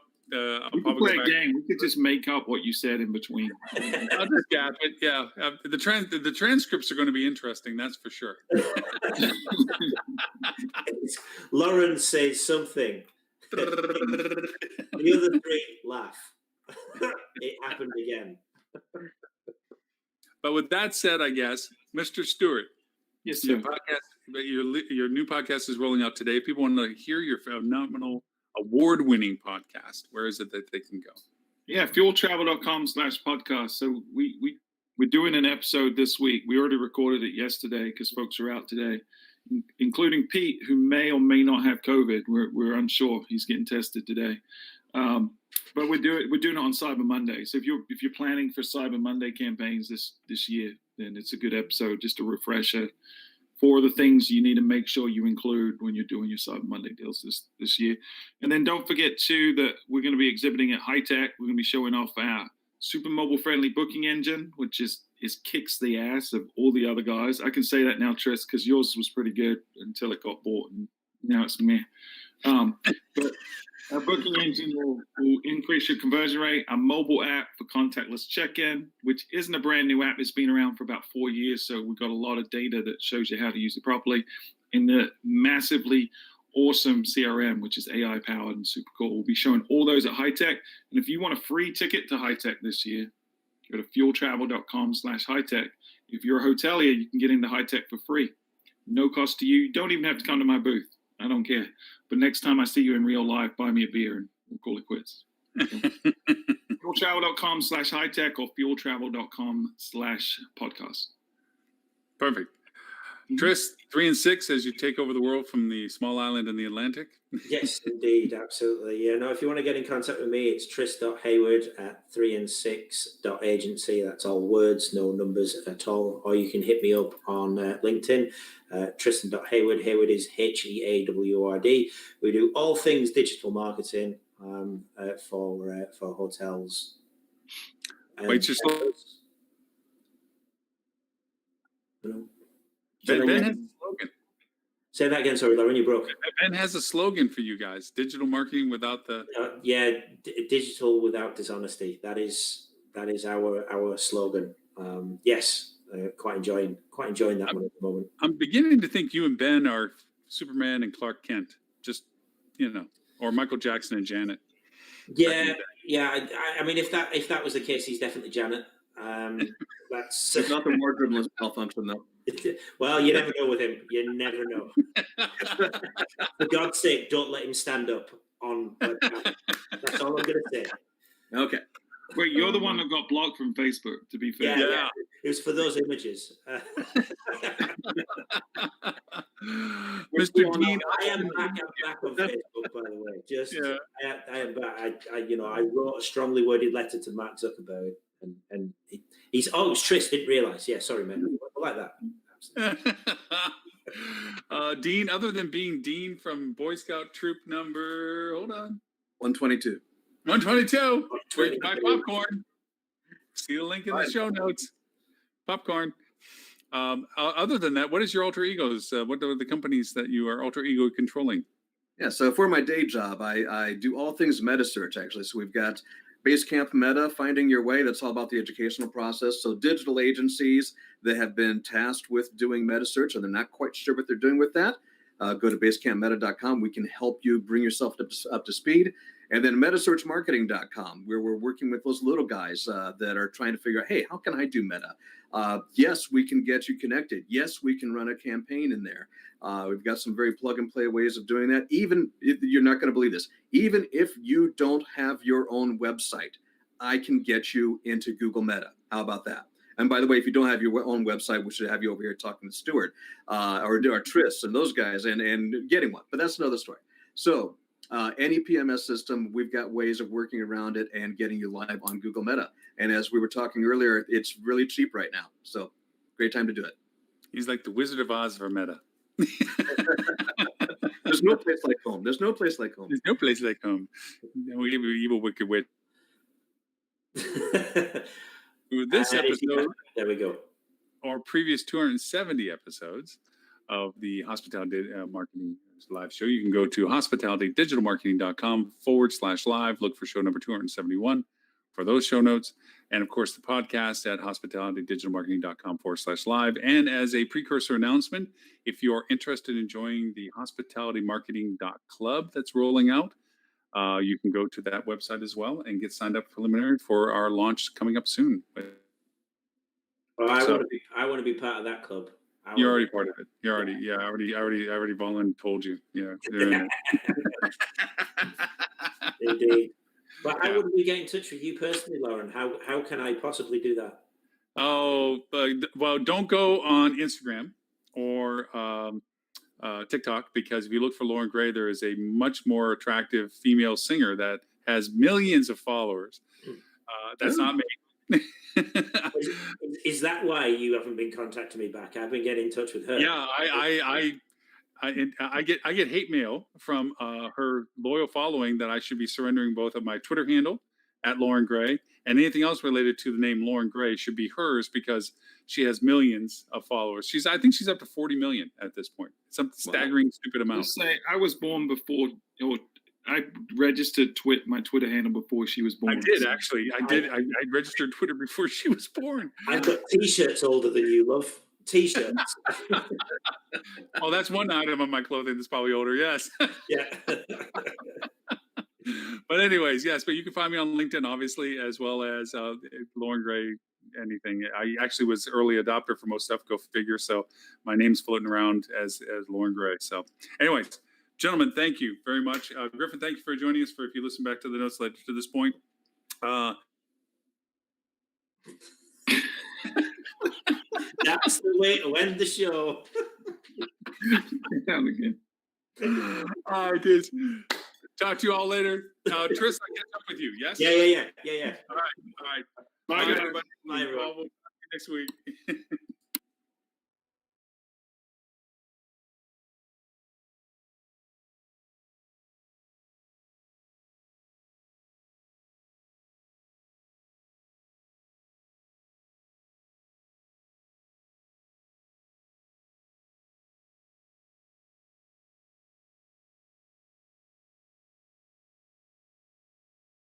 We could play a game. We could just make up what you said in between.
I'll just gap it. Yeah, the transcripts are going to be interesting. That's for sure.
Lauren says something. The other three laugh. It happened again.
But with that said, I guess, Mr. Stewart,
yes,
your podcast, your new podcast is rolling out today. People want to hear your phenomenal, award-winning podcast. Where is it that they can go?
Yeah, fueltravel.com/podcast. So we're doing an episode this week. We already recorded it yesterday because folks are out today, including Pete, who may or may not have COVID. We're unsure. He's getting tested today. But we're doing it on Cyber Monday. So if you're planning for Cyber Monday campaigns this year, then it's a good episode, just a refresher for the things you need to make sure you include when you're doing your Cyber Monday deals this year. And then don't forget too that we're going to be exhibiting at High Tech. We're going to be showing off our super mobile friendly booking engine, which is kicks the ass of all the other guys. I can say that now, Tris, because yours was pretty good until it got bought, and now it's meh. But our booking engine will increase your conversion rate. Our mobile app for contactless check-in, which isn't a brand new app. It's been around for about 4 years, so we've got a lot of data that shows you how to use it properly. And the massively awesome CRM, which is AI-powered and super cool. We'll be showing all those at High Tech. And if you want a free ticket to High Tech this year, go to fueltravel.com/hightech. If you're a hotelier, you can get into High Tech for free. No cost to you. You don't even have to come to my booth. I don't care. But next time I see you in real life, buy me a beer and we'll call it quits. Fueltravel.com/hightech or fueltravel.com/podcast.
Perfect. Tris, 3 and 6 as you take over the world from the small island in the Atlantic.
Yes, indeed, absolutely. Yeah, no, if you want to get in contact with me, it's tris.hayward@3and6.agency. That's all words, no numbers at all. Or you can hit me up on LinkedIn, Tristan.Hayward. Hayward is HEAWRD. We do all things digital marketing for hotels.
Wait, you're slow.
Say
Ben has a slogan.
Say that again, sorry, Lauren, you broke.
Ben has a slogan for you guys: digital marketing without the.
Digital without dishonesty. That is our slogan. Yes, quite enjoying that one at the moment.
I'm beginning to think you and Ben are Superman and Clark Kent. Just or Michael Jackson and Janet.
Yeah. I mean, if that was the case, he's definitely Janet. That's
There's nothing more dribbling malfunction though.
Well, you never know with him. You never know. For God's sake, don't let him stand up on. That's all I'm going to say.
Okay.
Wait, you're the one that got blocked from Facebook, to be fair.
Yeah. It was for those images.
Mr. Dean,
I am back on Facebook, by the way. I am back. I wrote a strongly worded letter to Mark Zuckerberg, and he's it's Tris, didn't realise. Yeah, sorry, man. I like that.
Dean, other than being Dean from Boy Scout troop number, hold on,
122.
122. Where's my popcorn? See the link in the show notes. Popcorn. Other than that, what is your alter egos? What are the companies that you are alter ego controlling?
Yeah, so for my day job, I do all things meta search, actually. So we've got Basecamp Meta, Finding Your Way. That's all about the educational process. So digital agencies that have been tasked with doing meta search and they're not quite sure what they're doing with that, go to basecampmeta.com. We can help you bring yourself up to speed. And then metasearchmarketing.com, where we're working with those little guys that are trying to figure out, hey, how can I do meta? Yes, we can get you connected. Yes, we can run a campaign in there. We've got some very plug and play ways of doing that. Even if you're not going to believe this, even if you don't have your own website, I can get you into Google Meta. How about that? And by the way, if you don't have your own website, we should have you over here talking to Stuart or Tris and those guys and getting one. But that's another story. So any PMS system, we've got ways of working around it and getting you live on Google Meta. And as we were talking earlier, it's really cheap right now. So great time to do it.
He's like the Wizard of Oz for Meta.
There's no place like home. There's no place like home.
There's no place like home. No evil wicked witch. This episode,
there we go.
Our previous 270 episodes of the Hospitality Marketing Live Show, you can go to hospitalitydigitalmarketing.com/live. Look for show number 271 for those show notes. And of course, the podcast at hospitalitydigitalmarketing.com/live. And as a precursor announcement, if you are interested in joining the Hospitality Marketing Club that's rolling out, you can go to that website as well and get signed up preliminary for our launch coming up soon.
Well, I want to be part of that club.
You're already part of it. You're already, yeah. I already told you. Yeah.
Indeed. But how would we get in touch with you personally, Lauren? How can I possibly do that?
Oh, well, don't go on Instagram or TikTok, because if you look for Lauren Gray, there is a much more attractive female singer that has millions of followers. That's not me.
Is that why you haven't been contacting me back? I've been getting in touch with her.
Yeah, I get hate mail from her loyal following that I should be surrendering both of my Twitter handle at Lauren Gray and anything else related to the name Lauren Gray should be hers because she has millions of followers. I think she's up to 40 million at this point. Some staggering, stupid amount.
I was born before, or I registered my Twitter handle before she was born.
I did actually. I registered Twitter before she was born.
I've got T-shirts older than you, love. T-shirts.
Oh, that's one item on my clothing that's probably older. Yes.
Yeah.
But anyways, yes. But you can find me on LinkedIn, obviously, as well as Lauren Gray. Anything. I actually was early adopter for most stuff. Go figure. So my name's floating around as Lauren Gray. So, anyways, Gentlemen, thank you very much. Griffin, thank you for joining us. If you listen back to the notes later to this point.
That's the way to end the show.
Down again.
All right, dudes. Talk to you all later. Tris, I catch up with you. Yes.
Yeah.
All right.
Bye,
Bye,
guys.
everybody.
Bye, everyone.
We'll see you next week.